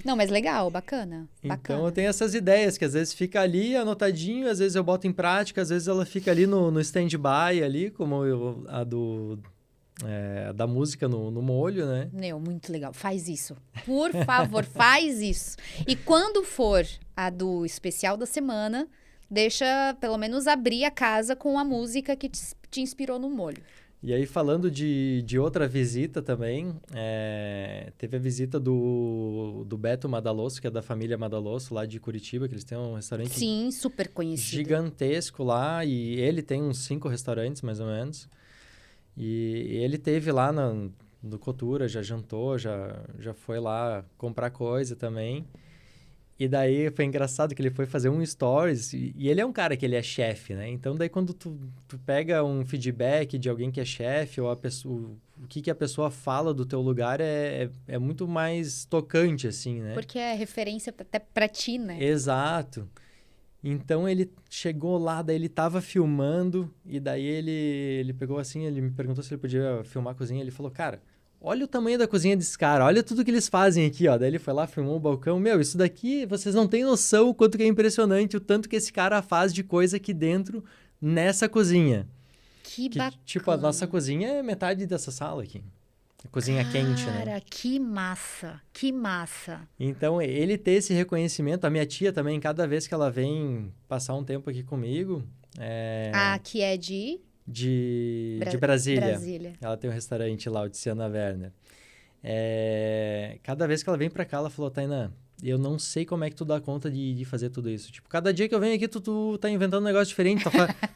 [SPEAKER 1] Não, mas legal, bacana.
[SPEAKER 2] Então, eu tenho essas ideias que às vezes fica ali anotadinho, às vezes eu boto em prática, às vezes ela fica ali no stand-by ali, como da música no molho, né?
[SPEAKER 1] Muito legal. Faz isso. Por favor, faz isso. E quando for a do especial da semana, deixa pelo menos abrir a casa com a música que te inspirou no molho.
[SPEAKER 2] E aí, falando de outra visita também, teve a visita do Beto Madalosso, que é da família Madalosso, lá de Curitiba, que eles têm um restaurante...
[SPEAKER 1] Sim, super conhecido.
[SPEAKER 2] Gigantesco lá, e ele tem uns 5 restaurantes, mais ou menos. E ele teve lá no Cotura, já jantou, já foi lá comprar coisa também. E daí foi engraçado que ele foi fazer um stories, e ele é um cara que ele é chefe, né? Então daí quando tu pega um feedback de alguém que é chefe, ou o que a pessoa fala do teu lugar é muito mais tocante, assim, né?
[SPEAKER 1] Porque é referência até pra ti, né?
[SPEAKER 2] Exato. Então, ele chegou lá, daí ele tava filmando, e daí ele pegou assim, ele me perguntou se ele podia filmar a cozinha, ele falou, cara, olha o tamanho da cozinha desse cara, olha tudo que eles fazem aqui, ó. Daí ele foi lá, filmou o balcão, isso daqui, vocês não têm noção o quanto que é impressionante, o tanto que esse cara faz de coisa aqui dentro, nessa cozinha.
[SPEAKER 1] Que bacana.
[SPEAKER 2] Tipo, a nossa cozinha é metade dessa sala aqui. Cozinha quente, né?
[SPEAKER 1] Cara, que massa, que massa.
[SPEAKER 2] Então, ele ter esse reconhecimento, a minha tia também, cada vez que ela vem passar um tempo aqui comigo...
[SPEAKER 1] Que é de
[SPEAKER 2] Brasília.
[SPEAKER 1] Brasília.
[SPEAKER 2] Ela tem um restaurante lá, o Tiziana Werner. Cada vez que ela vem pra cá, ela falou, Tainá, eu não sei como é que tu dá conta de fazer tudo isso. Tipo, cada dia que eu venho aqui, tu tá inventando um negócio diferente.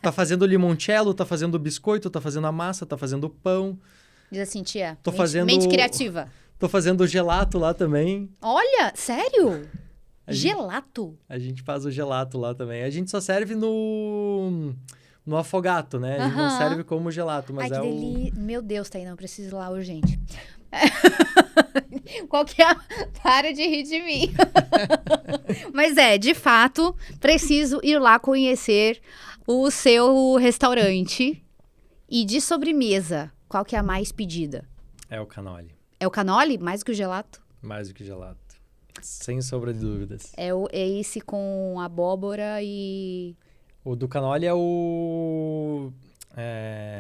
[SPEAKER 2] Tá fazendo limoncello, tá fazendo biscoito, tá fazendo a massa, tá fazendo pão.
[SPEAKER 1] Diz assim, tia,
[SPEAKER 2] Tô fazendo...
[SPEAKER 1] mente criativa.
[SPEAKER 2] Tô fazendo gelato lá também.
[SPEAKER 1] Olha, sério? Gelato?
[SPEAKER 2] A gente faz o gelato lá também. A gente só serve no afogato, né? A gente não serve como gelato, mas
[SPEAKER 1] Ai, que delícia. Meu Deus, Tainá, eu preciso ir lá urgente. Qual que é? Para de rir de mim. Mas de fato, preciso ir lá conhecer o seu restaurante. E de sobremesa, qual que é a mais pedida?
[SPEAKER 2] É o cannoli.
[SPEAKER 1] É o cannoli? Mais do que o gelato?
[SPEAKER 2] Mais do que gelato. Sem sombra de dúvidas.
[SPEAKER 1] É esse com abóbora e...
[SPEAKER 2] O do cannoli é o...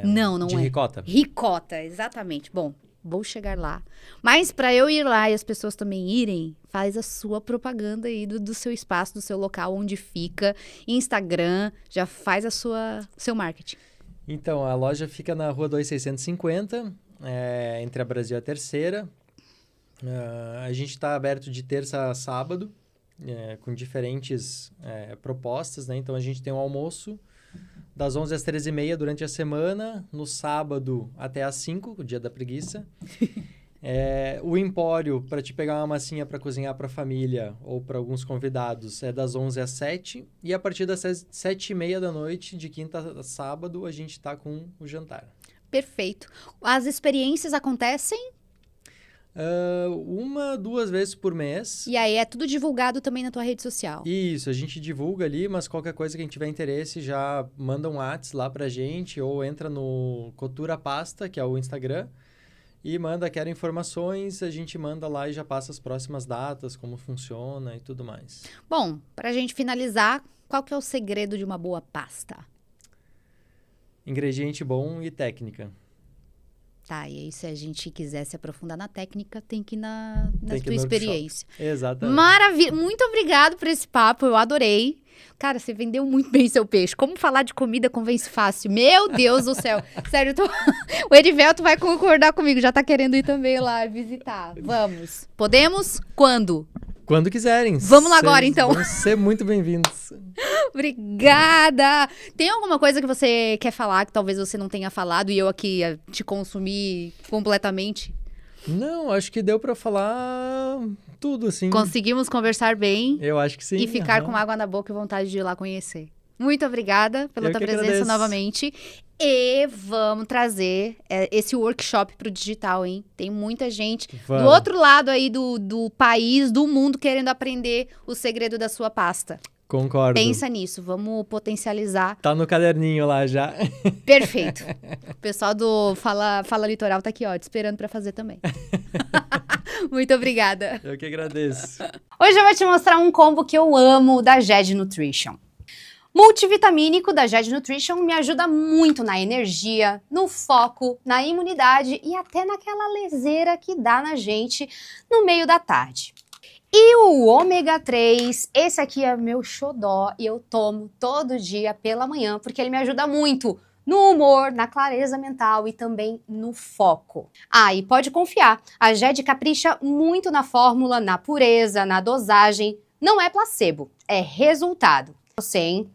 [SPEAKER 1] Não
[SPEAKER 2] de
[SPEAKER 1] é.
[SPEAKER 2] ricota.
[SPEAKER 1] Ricota, exatamente. Bom, vou chegar lá. Mas para eu ir lá e as pessoas também irem, faz a sua propaganda aí do seu espaço, do seu local, onde fica. Instagram, já faz seu marketing.
[SPEAKER 2] Então, a loja fica na rua 2650, entre a Brasil e a Terceira. A gente está aberto de terça a sábado, com diferentes propostas, né? Então, a gente tem um almoço das 11 às 13h30 durante a semana, no sábado até às 5, o dia da preguiça. O empório, para te pegar uma massinha para cozinhar para a família ou para alguns convidados, é das 11 às 7. E a partir das 7h30 da noite, de quinta a sábado, a gente está com o jantar.
[SPEAKER 1] Perfeito. As experiências acontecem?
[SPEAKER 2] 1-2 vezes por mês.
[SPEAKER 1] E aí é tudo divulgado também na tua rede social?
[SPEAKER 2] Isso, a gente divulga ali, mas qualquer coisa que a gente tiver interesse, já manda um WhatsApp lá pra gente ou entra no Coutura Pasta, que é o Instagram, e quero informações, a gente manda lá e já passa as próximas datas, como funciona e tudo mais.
[SPEAKER 1] Bom, pra gente finalizar, qual que é o segredo de uma boa pasta?
[SPEAKER 2] Ingrediente bom e técnica.
[SPEAKER 1] Tá, e aí se a gente quiser se aprofundar na técnica, tem que ir na tua
[SPEAKER 2] no
[SPEAKER 1] experiência.
[SPEAKER 2] workshop. Exatamente.
[SPEAKER 1] Maravilha! Muito obrigado por esse papo, eu adorei. Cara, você vendeu muito bem seu peixe. Como falar de comida convence fácil? Meu Deus do céu. Sério, o Erivelto vai concordar comigo, já tá querendo ir também lá visitar. Vamos. Podemos? Quando?
[SPEAKER 2] Quando quiserem.
[SPEAKER 1] Vamos lá agora, então.
[SPEAKER 2] Vão ser muito bem-vindos.
[SPEAKER 1] Obrigada! Tem alguma coisa que você quer falar que talvez você não tenha falado e eu aqui te consumi completamente?
[SPEAKER 2] Não, acho que deu pra falar tudo, assim.
[SPEAKER 1] Conseguimos conversar bem.
[SPEAKER 2] Eu acho que sim.
[SPEAKER 1] E ficar com água na boca e vontade de ir lá conhecer. Muito obrigada pela tua presença
[SPEAKER 2] agradeço.
[SPEAKER 1] novamente. E vamos trazer esse workshop pro digital, hein? Tem muita gente do outro lado aí do país, do mundo, querendo aprender o segredo da sua pasta.
[SPEAKER 2] Concordo.
[SPEAKER 1] Pensa nisso, vamos potencializar.
[SPEAKER 2] Tá no caderninho lá já.
[SPEAKER 1] Perfeito. O pessoal do Fala Litoral tá aqui, ó, te esperando pra fazer também. Muito obrigada.
[SPEAKER 2] Eu que agradeço.
[SPEAKER 1] Hoje eu vou te mostrar um combo que eu amo da GED Nutrition. Multivitamínico da GED Nutrition me ajuda muito na energia, no foco, na imunidade e até naquela leseira que dá na gente no meio da tarde. E o ômega 3, esse aqui é meu xodó e eu tomo todo dia pela manhã porque ele me ajuda muito no humor, na clareza mental e também no foco. E pode confiar, a GED capricha muito na fórmula, na pureza, na dosagem, não é placebo, é resultado. Você, hein?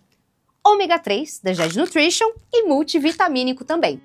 [SPEAKER 1] Ômega 3 da GED Nutrition e multivitamínico também.